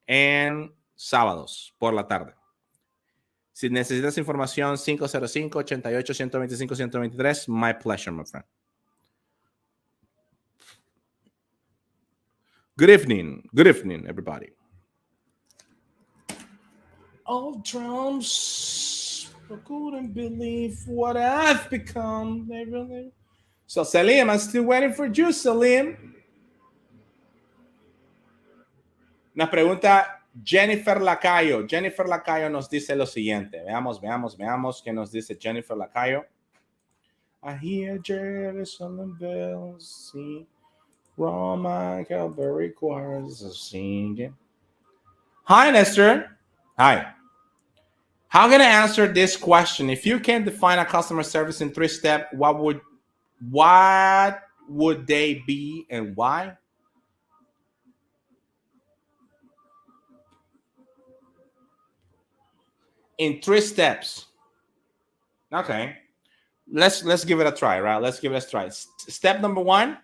en sábados por la tarde. Si necesitas información, 505-88-125-123. My pleasure, my friend. Good evening, everybody. All drums, I couldn't believe what I've become. So, Salim, I'm still waiting for you, Salim. Nos pregunta Jennifer Lacayo. Jennifer Lacayo nos dice lo siguiente. Veamos qué nos dice Jennifer Lacayo. I hear Jerusalem bells, see Roma, Calvary choirs singing. Hi, Nestor. Hi. How can I answer this question? If you can define a customer service in 3 steps, what would they be and why? In 3 steps. Okay. Let's give it a try, right? Let's give it a try. Step number 1,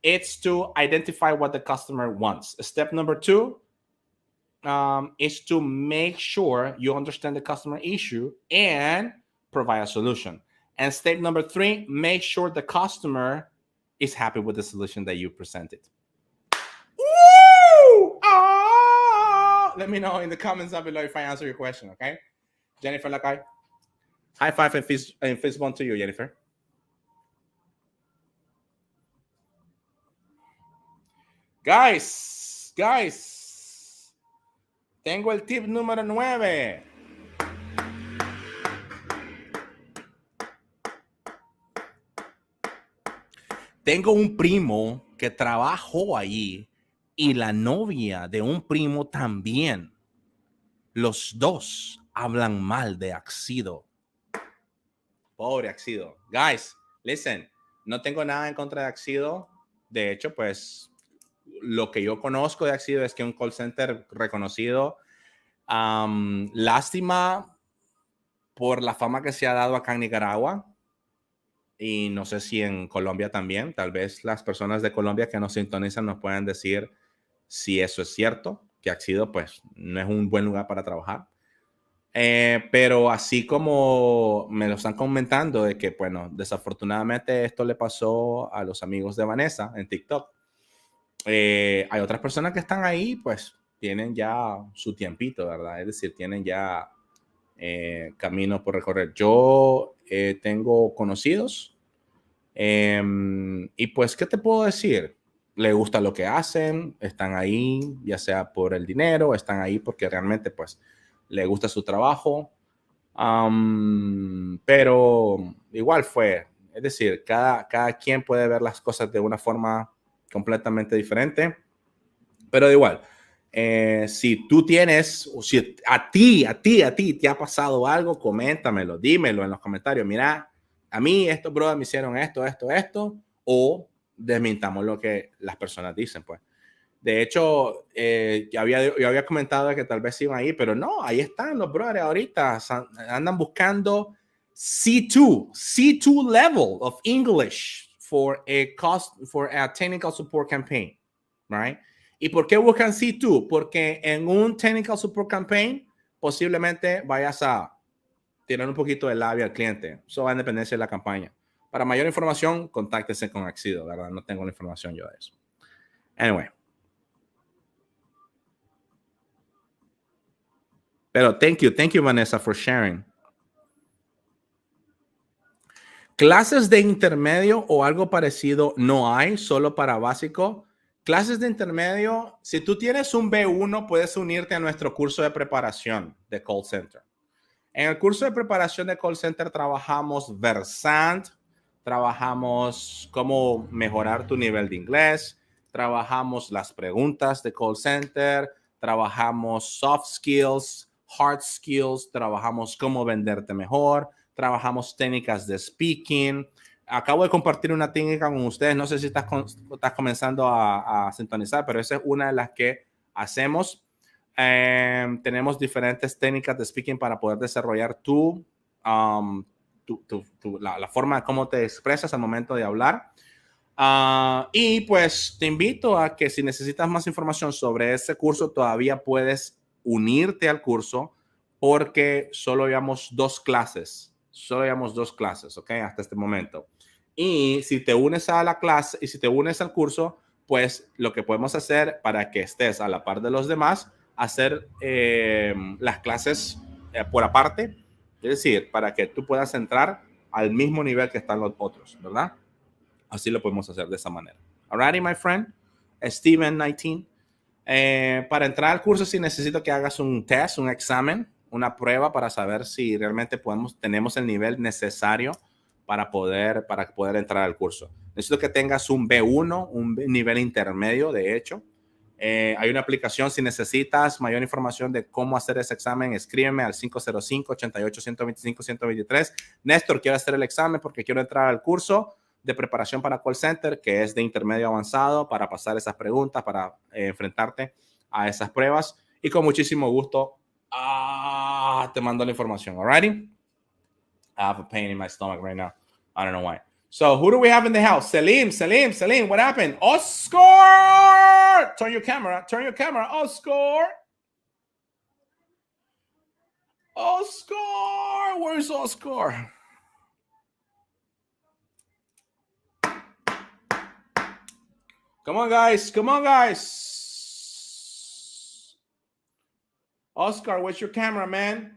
it's to identify what the customer wants. Step number 2 is to make sure you understand the customer issue and provide a solution. And step number 3, make sure the customer is happy with the solution that you presented. Woo! Oh! Let me know in the comments down below if I answer your question, okay? Jennifer Lakai. High five and fist bump to you, Jennifer. Guys. Tengo el tip número 9. Tengo un primo que trabajó allí y la novia de un primo también. Los dos hablan mal de Axido. Pobre Axido. Guys, listen, no tengo nada en contra de Axido. De hecho, pues, lo que yo conozco de Axido es que es un call center reconocido. Lástima por la fama que se ha dado acá en Nicaragua. y no sé si en Colombia también. Tal vez las personas de Colombia que nos sintonizan nos puedan decir si eso es cierto, que Axido pues no es un buen lugar para trabajar. Pero así como me lo están comentando de que, bueno, desafortunadamente esto le pasó a los amigos de Vanessa en TikTok. Hay otras personas que están ahí, pues tienen ya su tiempito, ¿verdad? Es decir, tienen ya camino por recorrer. Yo tengo conocidos y pues, ¿qué te puedo decir? Le gusta lo que hacen, están ahí, ya sea por el dinero, están ahí porque realmente, pues, le gusta su trabajo. Pero igual fue, es decir, cada quien puede ver las cosas de una forma completamente diferente, pero de igual, si tú tienes, si a ti te ha pasado algo, coméntamelo, dímelo en los comentarios. Mira, a mí estos brothers me hicieron esto, o desmintamos lo que las personas dicen, pues. De hecho, yo había comentado que tal vez iban ahí, pero no, ahí están los brothers ahorita, andan buscando C2 level of English for a technical support campaign, right? ¿Y por qué buscan C2? Porque en un technical support campaign posiblemente vayas a tirar un poquito de labia al cliente. Eso va a dependencia de la campaña. Para mayor información, contáctese con Axido, ¿verdad? No tengo la información yo de eso. Anyway. Pero thank you Vanessa for sharing. Clases de intermedio o algo parecido no hay, solo para básico. Clases de intermedio, si tú tienes un B1, puedes unirte a nuestro curso de preparación de call center. En el curso de preparación de call center trabajamos Versant, trabajamos cómo mejorar tu nivel de inglés, trabajamos las preguntas de call center, trabajamos soft skills, hard skills, trabajamos cómo venderte mejor, trabajamos técnicas de speaking. Acabo de compartir una técnica con ustedes, no sé si estás comenzando a sintonizar, pero esa es una de las que hacemos. Tenemos diferentes técnicas de speaking para poder desarrollar la forma de cómo te expresas al momento de hablar. Y pues te invito a que si necesitas más información sobre ese curso, todavía puedes unirte al curso porque solo llevamos dos clases, ¿ok? Hasta este momento. Y si te unes a la clase y si te unes al curso, pues lo que podemos hacer para que estés a la par de los demás, hacer las clases por aparte, es decir, para que tú puedas entrar al mismo nivel que están los otros, ¿verdad? Así lo podemos hacer de esa manera. Alrighty, my friend, Steven 19. Para entrar al curso sí necesito que hagas un test, un examen, una prueba para saber si realmente tenemos el nivel necesario para poder entrar al curso. Necesito que tengas un B1, un nivel intermedio, de hecho. Hay una aplicación, si necesitas mayor información de cómo hacer ese examen, escríbeme al 505-88-125-123. Néstor, quiero hacer el examen porque quiero entrar al curso de preparación para call center, que es de intermedio avanzado, para pasar esas preguntas, para enfrentarte a esas pruebas. Y con muchísimo gusto te mando la información. Alrighty? I have a pain in my stomach right now. I don't know why. So who do we have in the house? Selim, what happened? Oscar! Turn your camera, Oscar! Oscar! Where's Oscar? Come on, guys. Oscar, where's your camera, man?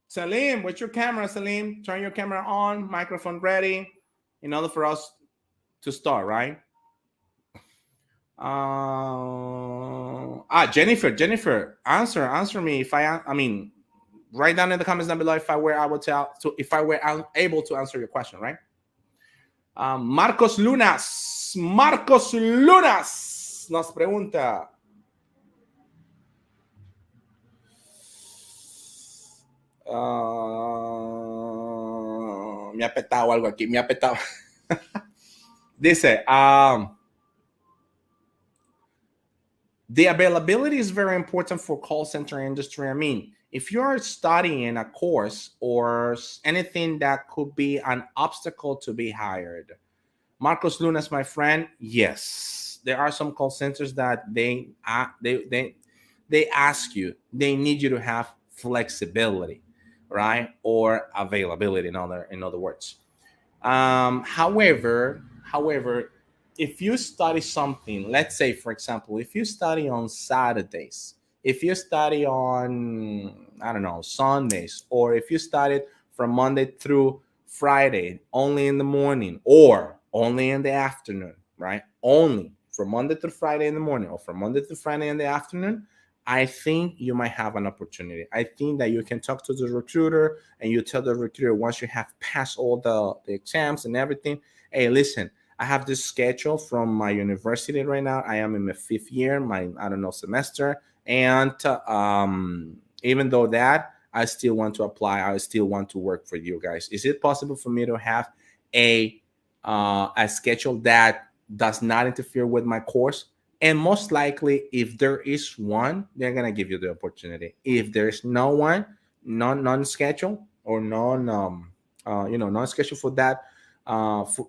Salim, where's your camera, Salim? Turn your camera on, microphone ready, in order for us to start, right? Jennifer, answer me if I mean, write down in the comments down below if I were able to answer your question, right? Marcos Lunas nos pregunta. Me ha petado algo aquí, Dice, The availability is very important for call center industry. I mean, if you're studying a course or anything that could be an obstacle to be hired, Marcos Lunas, my friend, yes, there are some call centers that they ask you, they need you to have flexibility, right, or availability. In other words, however, if you study something, let's say, for example, if you study on Saturdays, if you study on, I don't know, Sundays, or if you studied from Monday through Friday, only in the morning or only in the afternoon, right? Only from Monday through Friday in the morning or from Monday through Friday in the afternoon, I think you might have an opportunity. I think that you can talk to the recruiter and you tell the recruiter, once you have passed all the exams and everything, hey, listen, I have this schedule from my university right now. I am in my 5th year, my, I don't know, semester. And even though that, I still want to apply. I still want to work for you guys. Is it possible for me to have a schedule that does not interfere with my course? And most likely, if there is one, they're gonna give you the opportunity. If there's no one, non-schedule or non-schedule for that,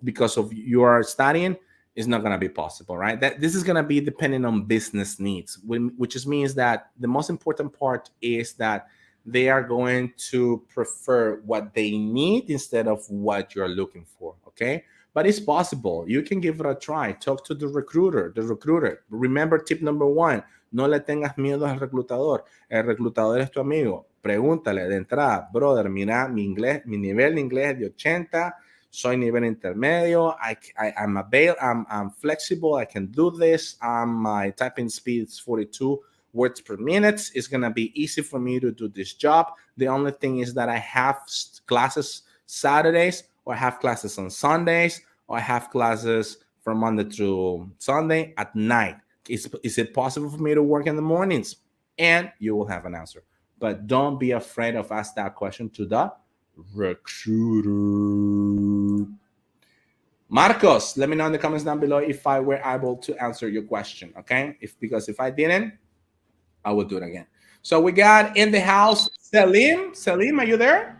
because of you are studying, is not gonna be possible, right? That this is gonna be depending on business needs, which just means that the most important part is that they are going to prefer what they need instead of what you're looking for. Okay. But it's possible. You can give it a try. Talk to the recruiter. Remember tip number 1. No le tengas miedo al reclutador. El reclutador es tu amigo. Pregúntale de entrada, brother, mira, mi nivel de inglés es de 80. Soy nivel intermedio. I'm flexible. I can do this. My typing speed is 42 words per minute. It's going to be easy for me to do this job. The only thing is that I have classes Saturdays, or I have classes on Sundays, or I have classes from Monday through Sunday at night. Is it possible for me to work in the mornings? And you will have an answer. But don't be afraid of asking that question to the recruiter. Marcos, let me know in the comments down below if I were able to answer your question, okay? Because if I didn't, I will do it again. So we got in the house Selim. Selim, are you there?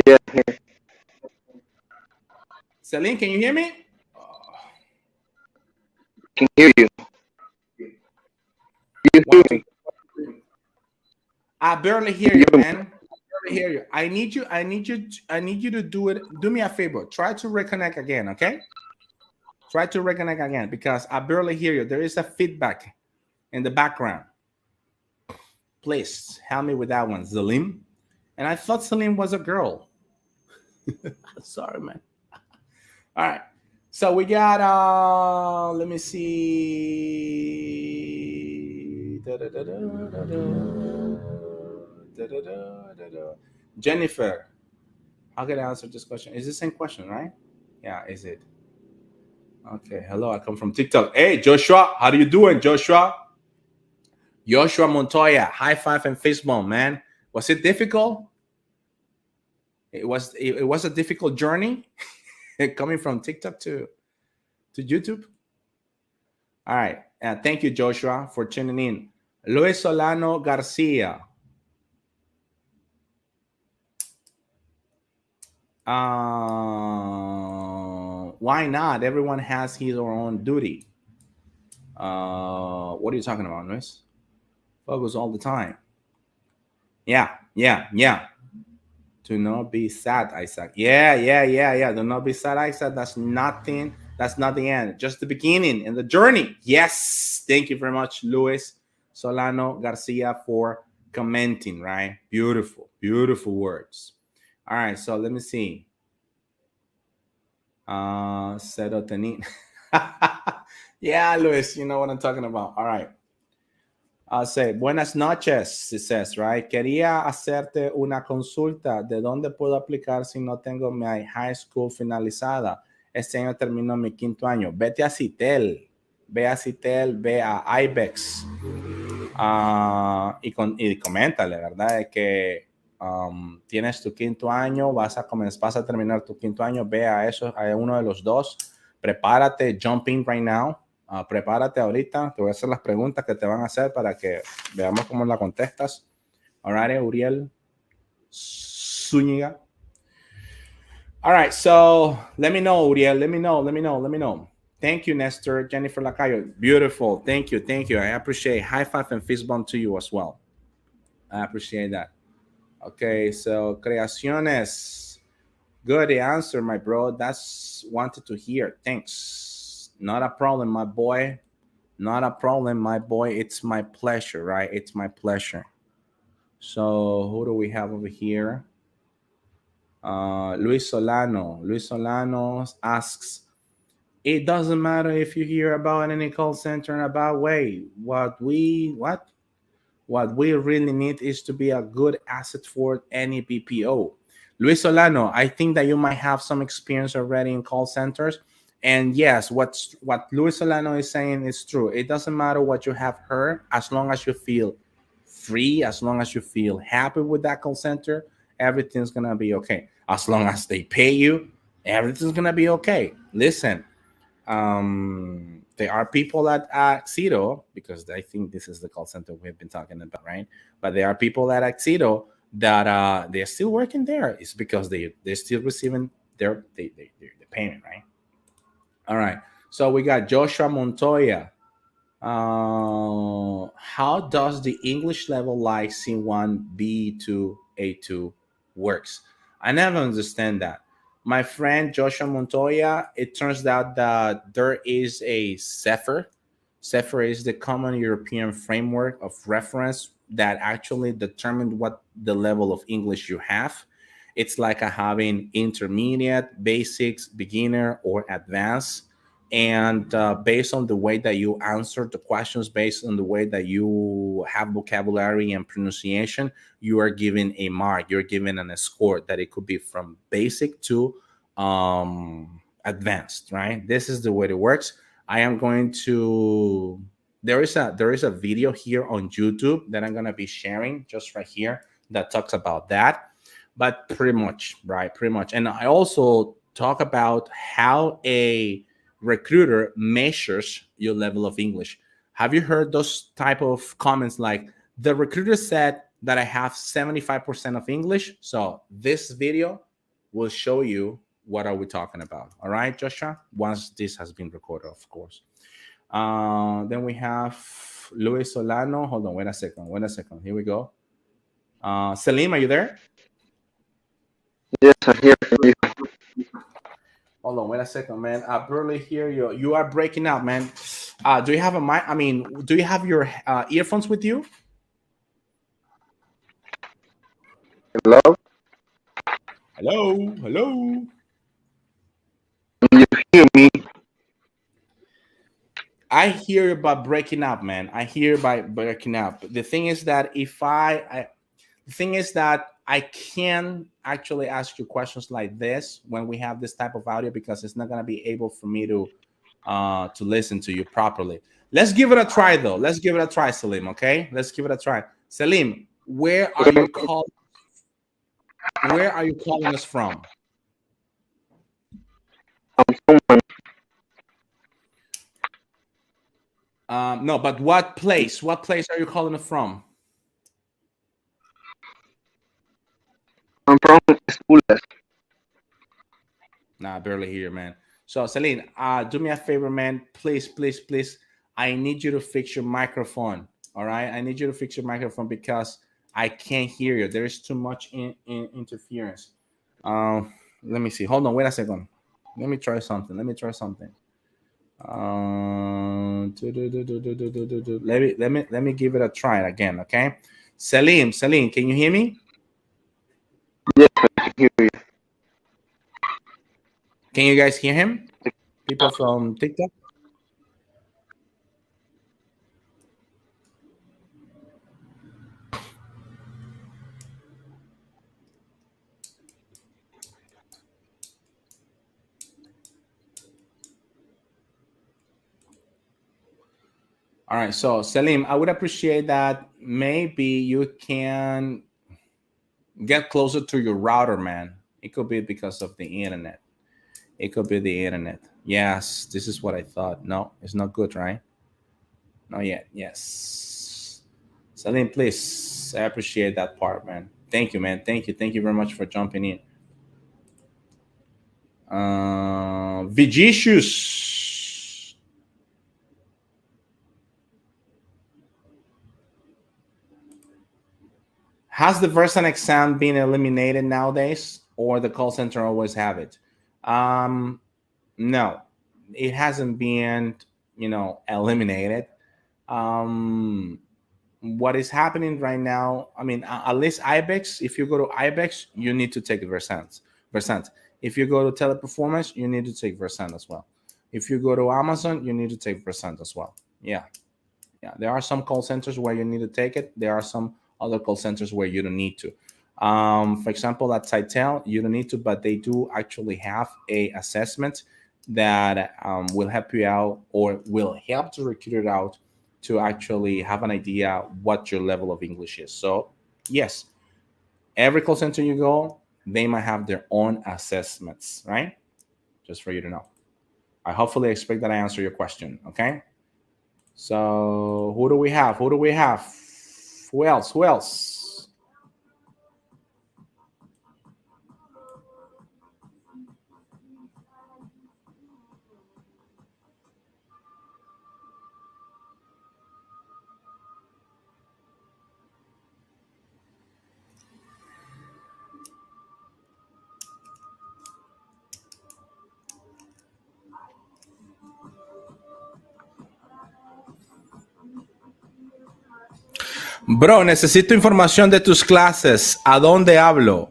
Yeah.
Selim, can you hear me?
Can hear you. You hear me?
I barely hear you, man. I barely hear you. I need you to do me a favor. Try to reconnect again, okay? Try to reconnect again because I barely hear you. There is a feedback in the background. Please help me with that one, Selim. And I thought Selim was a girl. Sorry, man. All right. So we got let me see. Jennifer, how can I answer this question? Is the same question, right? Yeah, is it? Okay. Hello, I come from TikTok. Hey, Joshua, how are you doing, Joshua? Joshua Montoya, high five and fist bump, man. Was it difficult? It was a difficult journey coming from TikTok to YouTube. All right. Thank you, Joshua, for tuning in. Luis Solano Garcia. Why not? Everyone has his or own duty. What are you talking about, Luis? Focus all the time. Yeah. Do not be sad, Isaac. Yeah. Do not be sad, Isaac. That's nothing. That's not the end. Just the beginning and the journey. Yes. Thank you very much, Luis Solano Garcia, for commenting, right? Beautiful words. All right. So let me see. Serotonin. Yeah, Luis, you know what I'm talking about. All right. I'll say, buenas noches, it says, right? Quería hacerte una consulta. ¿De dónde puedo aplicar si no tengo mi high school finalizada? Este año termino mi 5º año. Vete a Citel. Ve a Citel, ve a IBEX. Y coméntale, ¿verdad? De que tienes tu 5º año, vas a terminar tu 5º año. Ve a eso, a uno de los dos. Prepárate, jump in right now. prepárate ahorita. Te voy a hacer las preguntas que te van a hacer para que veamos cómo la contestas. All right, Uriel Zúñiga. All right, so let me know, Uriel. Let me know. Thank you, Nestor. Jennifer Lacayo. Beautiful. Thank you. I appreciate high five and fist bump to you as well. I appreciate that. Okay, so Creaciones. Good answer, my bro. That's wanted to hear. Thanks. Not a problem, my boy. Not a problem, my boy. It's my pleasure, right? It's my pleasure. So who do we have over here? Luis Solano. Luis Solano asks, it doesn't matter if you hear about any call center in a bad way. What we really need is to be a good asset for any BPO. Luis Solano, I think that you might have some experience already in call centers. And yes, what Luis Solano is saying is true. It doesn't matter what you have heard, as long as you feel free, as long as you feel happy with that call center, everything's gonna be okay. As long as they pay you, everything's gonna be okay. Listen, there are people at Axito, because I think this is the call center we've been talking about, right? But there are people at Axito that they're still working there. It's because they're still receiving their payment, right? All right. So we got Joshua Montoya. How does the English level like C1, B2, A2 works? I never understand that. My friend Joshua Montoya, it turns out that there is a CEFR. CEFR is the Common European Framework of Reference that actually determined what the level of English you have. It's like having intermediate, basics, beginner, or advanced. And based on the way that you answer the questions, based on the way that you have vocabulary and pronunciation, you are given a mark. You're given a score that it could be from basic to advanced, right? This is the way it works. I am going to, there is a video here on YouTube that I'm going to be sharing just right here that talks about that. But pretty much, right? Pretty much. And I also talk about how a recruiter measures your level of English. Have you heard those type of comments like, the recruiter said that I have 75% of English? So this video will show you what are we talking about. All right, Joshua, once this has been recorded, of course. Then we have Luis Solano. Hold on, wait a second. Here we go. Selim, are you there?
Yes, I'm here.
Hold on, wait a second, man. I barely hear you. You are breaking up, man. Do you have a mic? I mean, do you have your earphones with you?
Hello?
Hello?
Can you hear me?
I hear you by breaking up, man. I hear by breaking up. The thing is that I can actually ask you questions like this when we have this type of audio, because it's not going to be able for me to listen to you properly. Let's give it a try, though. Let's give it a try, Salim, okay? Let's give it a try. Salim, where are you calling us from? No, but what place? What place are you calling us from?
I'm from Espuelas.
Nah, I barely hear, man. So, Celine, do me a favor, man. Please. I need you to fix your microphone. All right? I need you to fix your microphone because I can't hear you. There is too much interference. Let me see. Hold on. Wait a second. Let me try something. Let me give it a try again, okay? Celine, can you hear me?
Yes, I can hear you.
Can you guys hear him? People from TikTok? All right, so Selim, I would appreciate that maybe you can get closer to your router, man. It could be because of the internet. It could be the internet. Yes, this is what I thought. No, it's not good, right? Not yet. Yes. Celine, please. I appreciate that part, man. Thank you, man. Thank you. Thank you very much for jumping in. Vigicius. Has the Versan exam been eliminated nowadays, or the call center always have it? No, it hasn't been, eliminated. What is happening right now? I mean, at least IBEX. If you go to IBEX, you need to take Versant. If you go to Teleperformance, you need to take Versant as well. If you go to Amazon, you need to take Versant as well. Yeah. There are some call centers where you need to take it. There are some other call centers where you don't need to. For example, at Sitel, you don't need to, but they do actually have a assessment that will help you out, or will help to recruit it out, to actually have an idea what your level of English is. So yes, every call center you go, they might have their own assessments, right? Just for you to know. I hopefully expect that I answer your question. Okay. So who do we have? Who else? Bro, necesito información de tus clases. ¿A dónde hablo?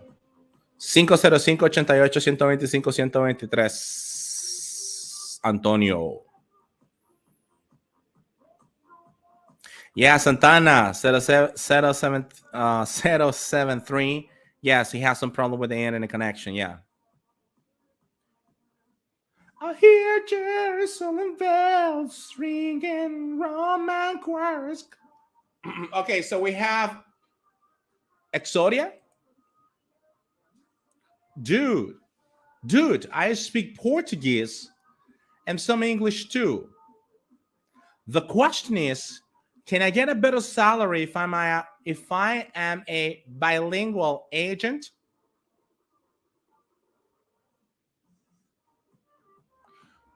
505-88-125-123. Antonio. Yeah, Santana, 073. Yes, he has some problem with the internet connection. Yeah. I hear Jerusalem bells ringing, Roman choirs. Okay, so we have Exodia. Dude, I speak Portuguese and some English too. The question is, can I get a better salary if I am a bilingual agent?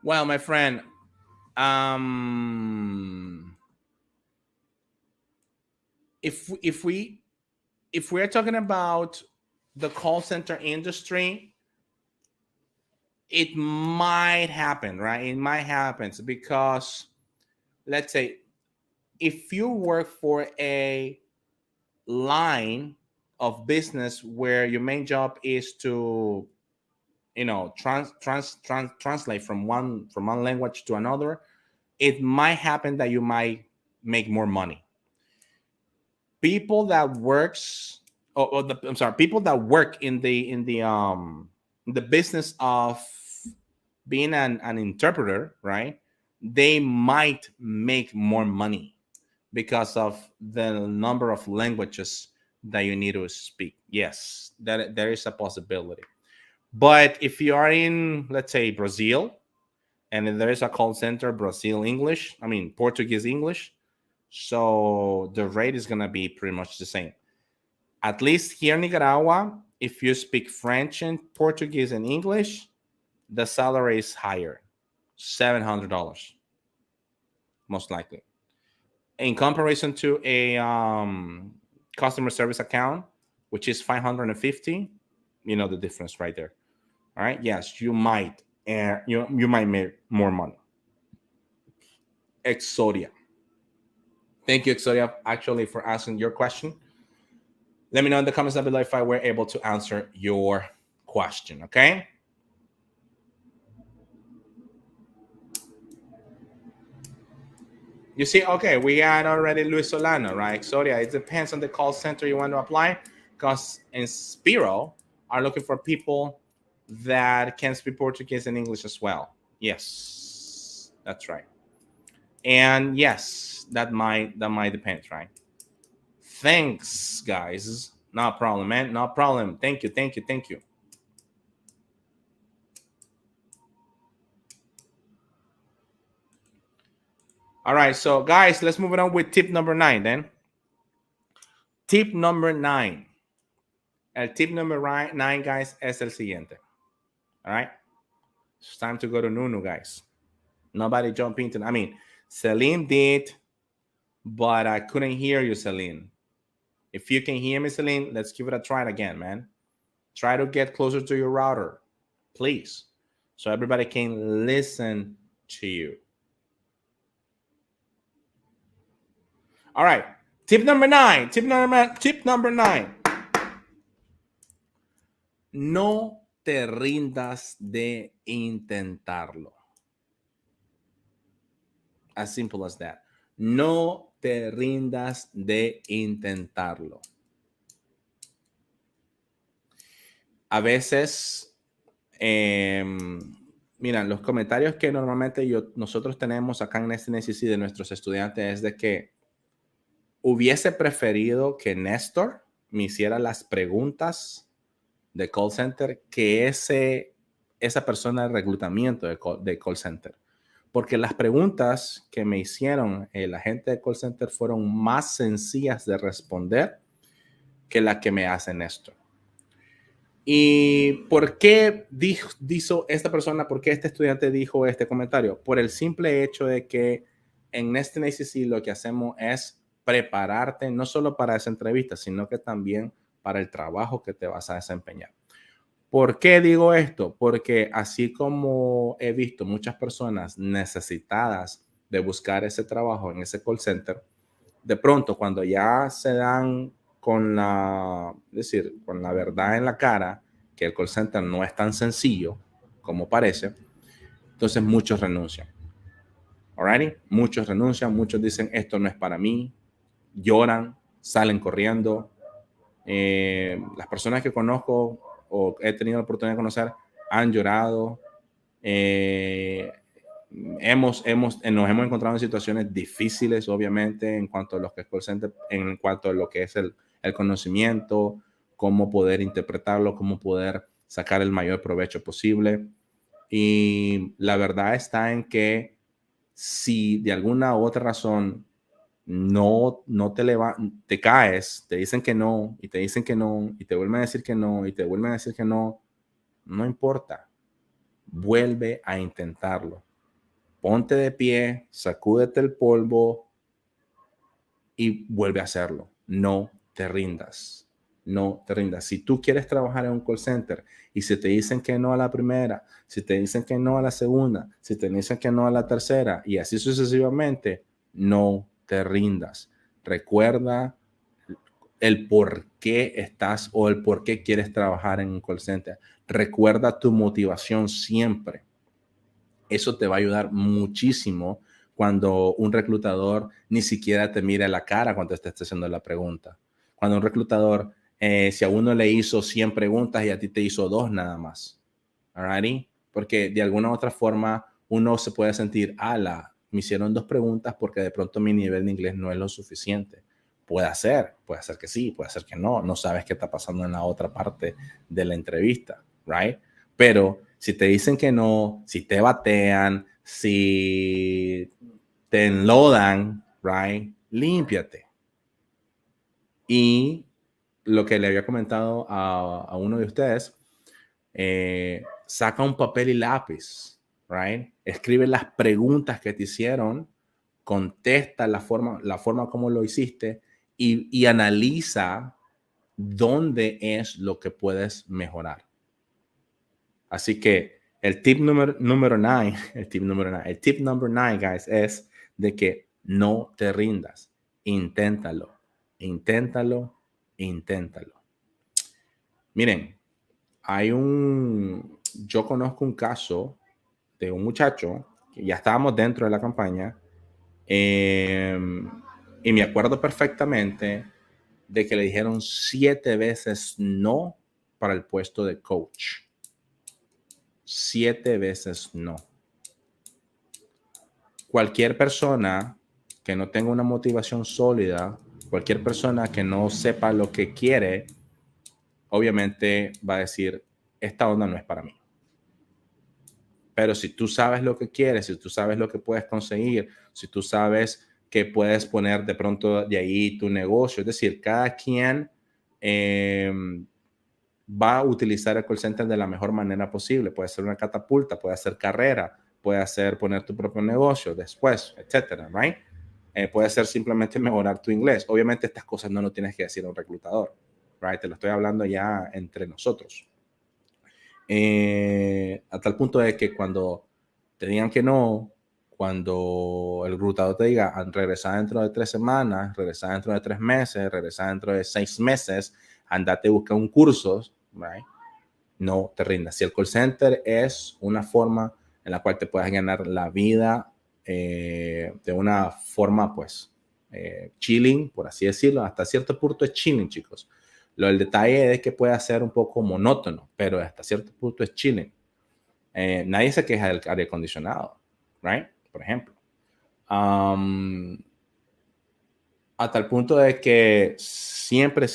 Well, my friend, if we're talking about the call center industry, it might happen, right? It might happen because, let's say, if you work for a line of business where your main job is to, translate from one language to another, it might happen that you might make more money. People that people that work in the business of being an interpreter, right? They might make more money because of the number of languages that you need to speak. Yes, that there is a possibility. But if you are in, let's say, Brazil, and there is a call center, Brazil English, Portuguese English, so the rate is going to be pretty much the same. At least here in Nicaragua, if you speak French and Portuguese and English, the salary is higher, $700, most likely. In comparison to a customer service account, which is 550, the difference right there. All right. Yes, you might make more money. Exodia. Thank you, Exodia, actually, for asking your question. Let me know in the comments down below if I were able to answer your question. Okay. You see, okay, we had already Luis Solano, right? Exodia, it depends on the call center you want to apply, because in Spiro are looking for people that can speak Portuguese and English as well. Yes, that's right. And yes, that might depend, right? Thanks, guys. No problem, man. No problem. Thank you. All right, so guys, let's move on with tip number 9 then. Tip number 9. El tip number 9, guys, es el siguiente. All right, it's time to go to Nunu, guys. Nobody jump into. I mean, Celine did, but I couldn't hear you, Celine. If you can hear me, Celine, let's give it a try again, man. Try to get closer to your router, please, so everybody can listen to you. All right, tip number 9. Tip number 9. No te rindas de intentarlo. As simple as that. No te rindas de intentarlo. A veces, mira, los comentarios que normalmente nosotros tenemos acá en Nestor ACC de nuestros estudiantes es de que hubiese preferido que Nestor me hiciera las preguntas de call center que esa persona de reclutamiento de call center. Porque las preguntas que me hicieron la gente de call center fueron más sencillas de responder que las que me hace Nestor. ¿Y por qué dijo esta persona, por qué este estudiante dijo este comentario? Por el simple hecho de que en Nestor ACC lo que hacemos es prepararte no solo para esa entrevista, sino que también para el trabajo que te vas a desempeñar. ¿Por qué digo esto? Porque así como he visto muchas personas necesitadas de buscar ese trabajo en ese call center, de pronto cuando ya se dan con la verdad en la cara, que el call center no es tan sencillo como parece, entonces muchos renuncian. Alrighty, muchos renuncian, muchos dicen esto no es para mí, lloran, salen corriendo. Las personas que conozco o he tenido la oportunidad de conocer han llorado. Nos hemos encontrado en situaciones difíciles, obviamente, en cuanto a los que es call center, en cuanto a lo que es el conocimiento, cómo poder interpretarlo, cómo poder sacar el mayor provecho posible. Y la verdad está en que si de alguna u otra razón no te caes, te dicen que no, y te dicen que no, y te vuelven a decir que no, y te vuelven a decir que no, no importa. Vuelve a intentarlo. Ponte de pie, sacúdete el polvo y vuelve a hacerlo. No te rindas. No te rindas. Si tú quieres trabajar en un call center y si te dicen que no a la primera, si te dicen que no a la segunda, si te dicen que no a la tercera y así sucesivamente, no te rindas. Recuerda el por qué estás o el por qué quieres trabajar en un call center. Recuerda tu motivación siempre. Eso te va a ayudar muchísimo cuando un reclutador ni siquiera te mira a la cara cuando te esté haciendo la pregunta. Cuando un reclutador, si a uno le hizo 100 preguntas y a ti te hizo 2 nada más. Alrighty? Porque de alguna u otra forma uno se puede sentir, me hicieron 2 preguntas porque de pronto mi nivel de inglés no es lo suficiente. Puede ser que sí, puede ser que no. No sabes qué está pasando en la otra parte de la entrevista, right? Pero si te dicen que no, si te batean, si te enlodan, right? Límpiate. Y lo que le había comentado a uno de ustedes, saca un papel y lápiz, right? Escribe las preguntas que te hicieron, contesta la forma como lo hiciste y analiza dónde es lo que puedes mejorar. Así que el tip número 9, el tip number 9, guys, es de que no te rindas. Inténtalo. Miren, yo conozco un caso de un muchacho que ya estábamos dentro de la campaña y me acuerdo perfectamente de que le dijeron 7 veces no para el puesto de coach. 7 veces no. Cualquier persona que no tenga una motivación sólida, cualquier persona que no sepa lo que quiere, obviamente va a decir, esta onda no es para mí. Pero si tú sabes lo que quieres, si tú sabes lo que puedes conseguir, si tú sabes que puedes poner de pronto de ahí tu negocio, es decir, cada quien va a utilizar el call center de la mejor manera posible. Puede ser una catapulta, puede ser carrera, puede ser poner tu propio negocio después, etcétera, right? Puede ser simplemente mejorar tu inglés. Obviamente estas cosas no lo tienes que decir a un reclutador, right? Te lo estoy hablando ya entre nosotros. A tal punto de que cuando te digan que no, cuando el reclutador te diga regresa dentro de 3 semanas, regresa dentro de 3 meses, regresa dentro de 6 meses, andate a buscar un curso, right? No te rindas. Si el call center es una forma en la cual te puedas ganar la vida de una forma, pues, chilling, por así decirlo, hasta cierto punto es chilling, chicos. El detalle es que puede ser un poco monótono, pero hasta cierto punto es chilling. Nadie se queja del aire acondicionado, right? Por ejemplo. A tal punto de que siempre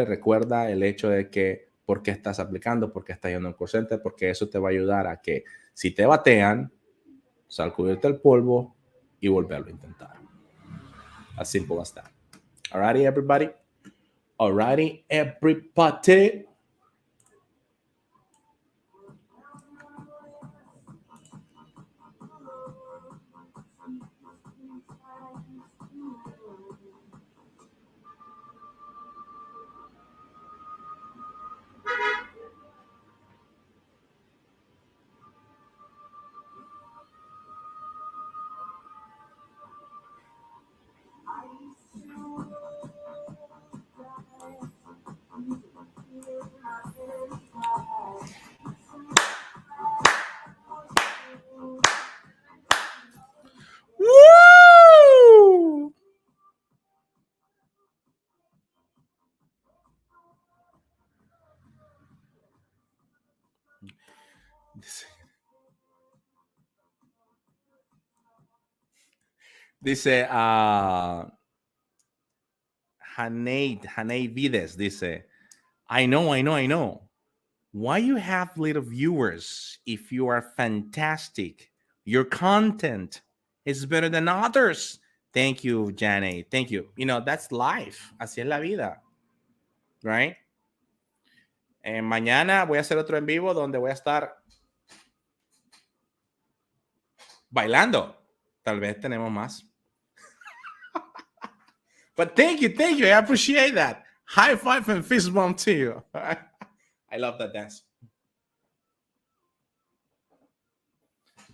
recuerda el hecho de que por qué estás aplicando, por qué estás yendo a un call center, porque eso te va a ayudar a que si te batean, sacudirte el polvo y volverlo a intentar. As simple as that. Alrighty, everybody. Alrighty, everybody. Woo! Dice Hanei Vides, dice, I know. Why you have little viewers if you are fantastic? Your content is better than others. Thank you, Janae. Thank you. You know, that's life. Así es la vida. Right? Mañana voy a hacer otro en vivo donde voy a estar bailando. Tal vez tenemos más. But thank you. I appreciate that. High five and fist bump to you. I love that dance.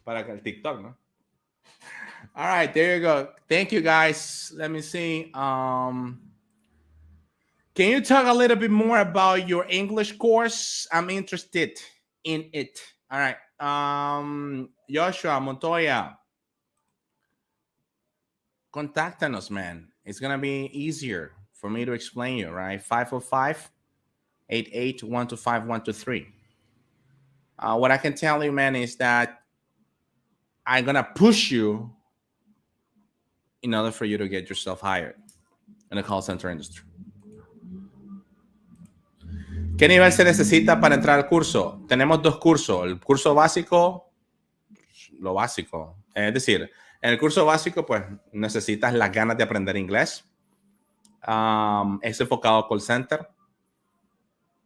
Para el TikTok, ¿no? All right, there you go. Thank you, guys. Let me see. Can you talk a little bit more about your English course? I'm interested in it. All right. Joshua Montoya, contáctanos, man. It's going to be easier for me to explain you, right? 505-881-25123. What I can tell you, man, is that I'm going to push you in order for you to get yourself hired in the call center industry. ¿Qué nivel se necesita para entrar al curso? Tenemos 2 cursos. El curso básico, lo básico. Es decir, en el curso básico, pues, necesitas las ganas de aprender inglés. Es enfocado a call center.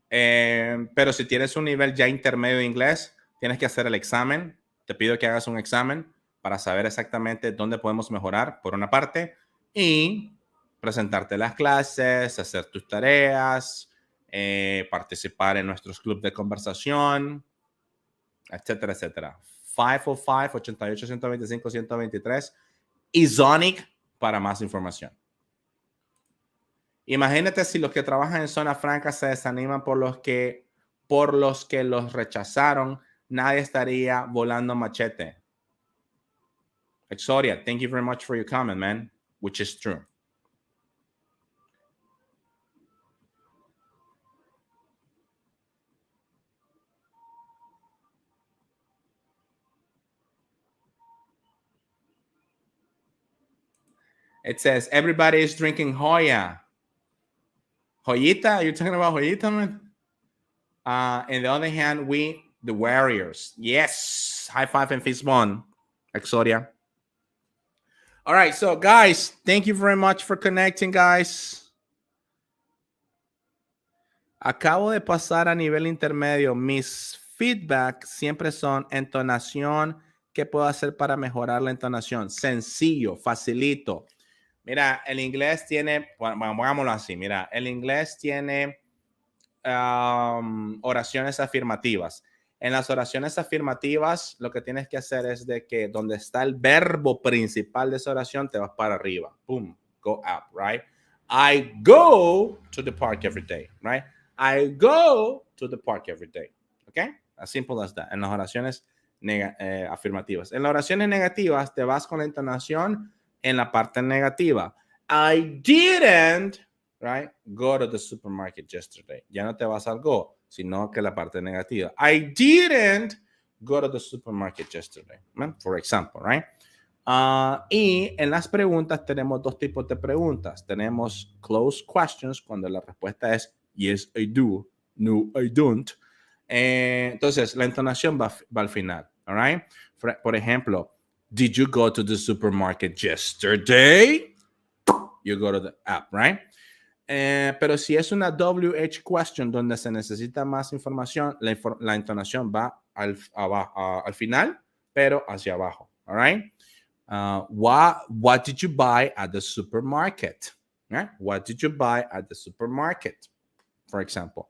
Pero si tienes un nivel ya intermedio de inglés, tienes que hacer el examen. Te pido que hagas un examen para saber exactamente dónde podemos mejorar, por una parte, y presentarte las clases, hacer tus tareas, participar en nuestros clubes de conversación, etcétera, etcétera. 505-88-125-123 y Zonic para más información. Imagínate si los que trabajan en zona franca se desaniman por los que los rechazaron, nadie estaría volando machete. Exodia, thank you very much for your comment, man, which is true. It says, everybody is drinking Hoya. Joyita? You're talking about Joyita, man? On the other hand, we, the Warriors. Yes, High five and fist bump, Exodia. All right, so guys, thank you very much for connecting, guys. Acabo de pasar a nivel intermedio. Mis feedback siempre son entonación. ¿Qué puedo hacer para mejorar la entonación? Sencillo, facilito. Mira, el inglés tiene, bueno, hagámoslo así. Mira, el inglés tiene oraciones afirmativas. En las oraciones afirmativas, lo que tienes que hacer es de que donde está el verbo principal de esa oración, te vas para arriba. Boom, go up, right? I go to the park every day, right? I go to the park every day. Okay? As simple as that. En las oraciones afirmativas. En las oraciones negativas, te vas con la entonación en la parte negativa. I didn't, right, go to the supermarket yesterday. Ya no te vas al go, sino que la parte negativa. I didn't go to the supermarket yesterday, right? For example, right? Y en las preguntas tenemos dos tipos de preguntas. Tenemos closed questions, cuando la respuesta es yes, I do, no, I don't. Entonces, la entonación va al final, all right? Por ejemplo, did you go to the supermarket yesterday? You go to the app, right? Pero si es una WH question donde se necesita más información, la entonación va al final, pero hacia abajo, all right? What did you buy at the supermarket? Right? What did you buy at the supermarket? For example.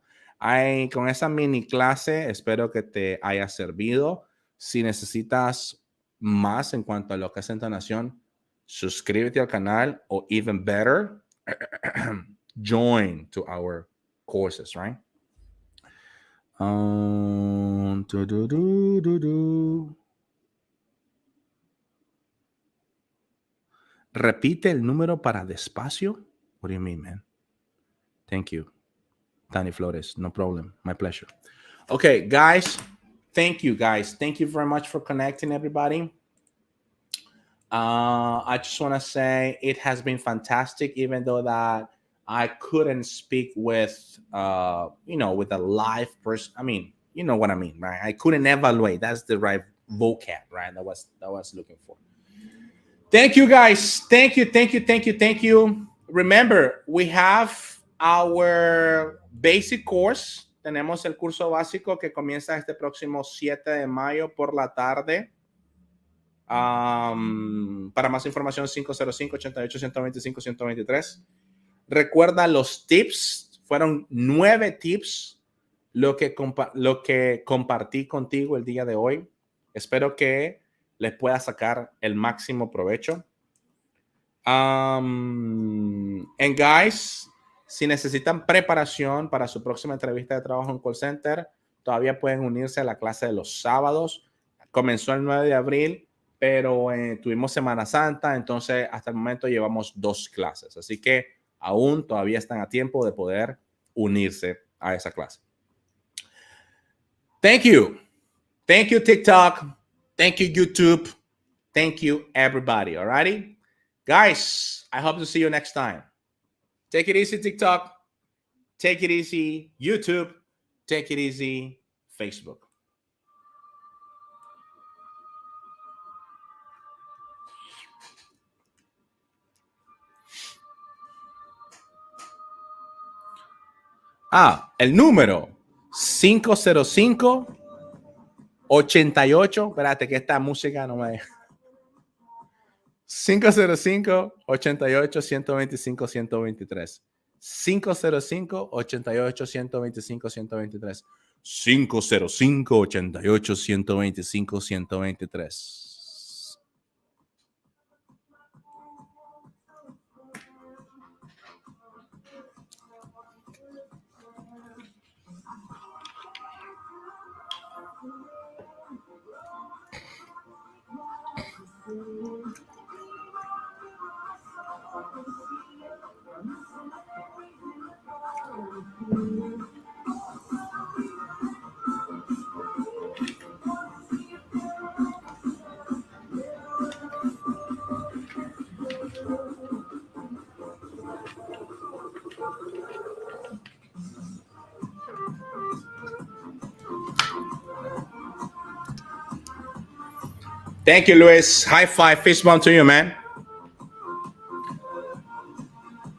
Con esa mini clase espero que te haya servido. Si necesitas más en cuanto a lo que es entonación, suscríbete al canal o even better, join to our courses, right? Repite el número para despacio. What do you mean, man? Thank you, Tani Flores. No problem. My pleasure. Okay, guys. Thank you, guys. Thank you very much for connecting, everybody. I just want to say it has been fantastic, even though that I couldn't speak with, with a live person. I mean, you know what I mean, right? I couldn't evaluate. That's the right vocab, right? That was looking for. Thank you, guys. Thank you. Remember, we have our basic course. Tenemos el curso básico que comienza este próximo 7 de mayo por la tarde. Para más información, 505-88-125-123. Recuerda los tips. Fueron 9 tips lo que compartí contigo el día de hoy. Espero que les pueda sacar el máximo provecho. And guys, si necesitan preparación para su próxima entrevista de trabajo en call center, todavía pueden unirse a la clase de los sábados. Comenzó el 9 de abril, pero tuvimos Semana Santa, entonces hasta el momento llevamos 2 clases. Así que aún todavía están a tiempo de poder unirse a esa clase. Thank you. Thank you, TikTok. Thank you, YouTube. Thank you, everybody. All righty? Guys, I hope to see you next time. Take it easy, TikTok. Take it easy, YouTube. Take it easy, Facebook. El número 505-88. Espérate que esta música no me... 505-88-125-123. 505-88-125-123. 505-88-125-123. Thank you, Luis. High five, fist bump to you, man.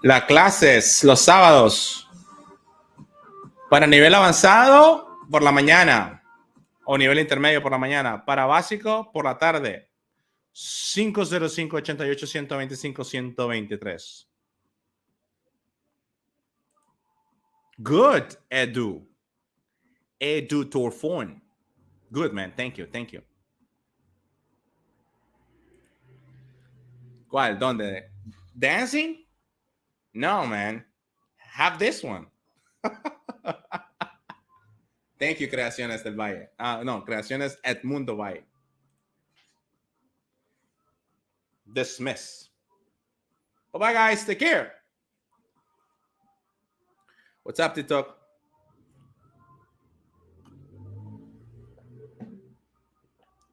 Las clases, los sábados. Para nivel avanzado, por la mañana. O nivel intermedio por la mañana. Para básico, por la tarde. 505-88-125-123. Good, Edu. Edu Torfon. Good, man. Thank you. Thank you. ¿Cuál? ¿Dónde? Dancing? No, man. Have this one. Thank you, Creaciones del Valle. No, Creaciones Edmundo Valle. Dismiss. Bye-bye, guys. Take care. What's up, TikTok?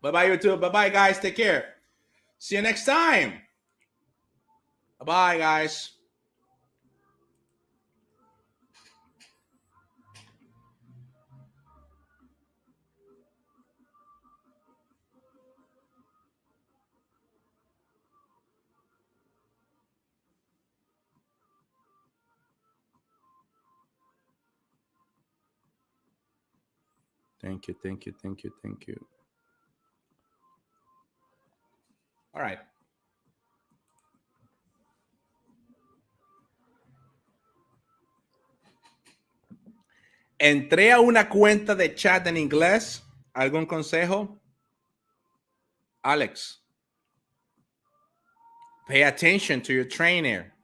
Bye-bye, YouTube. Bye-bye, guys. Take care. See you next time. Bye-bye, guys. Thank you, thank you, thank you, thank you. All right. Entré a una cuenta de chat en inglés. ¿Algún consejo? Alex, pay attention to your trainer.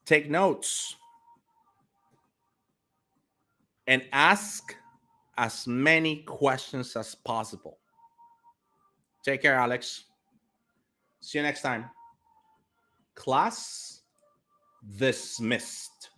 Take notes. And ask as many questions as possible. Take care, Alex. See you next time. Class dismissed.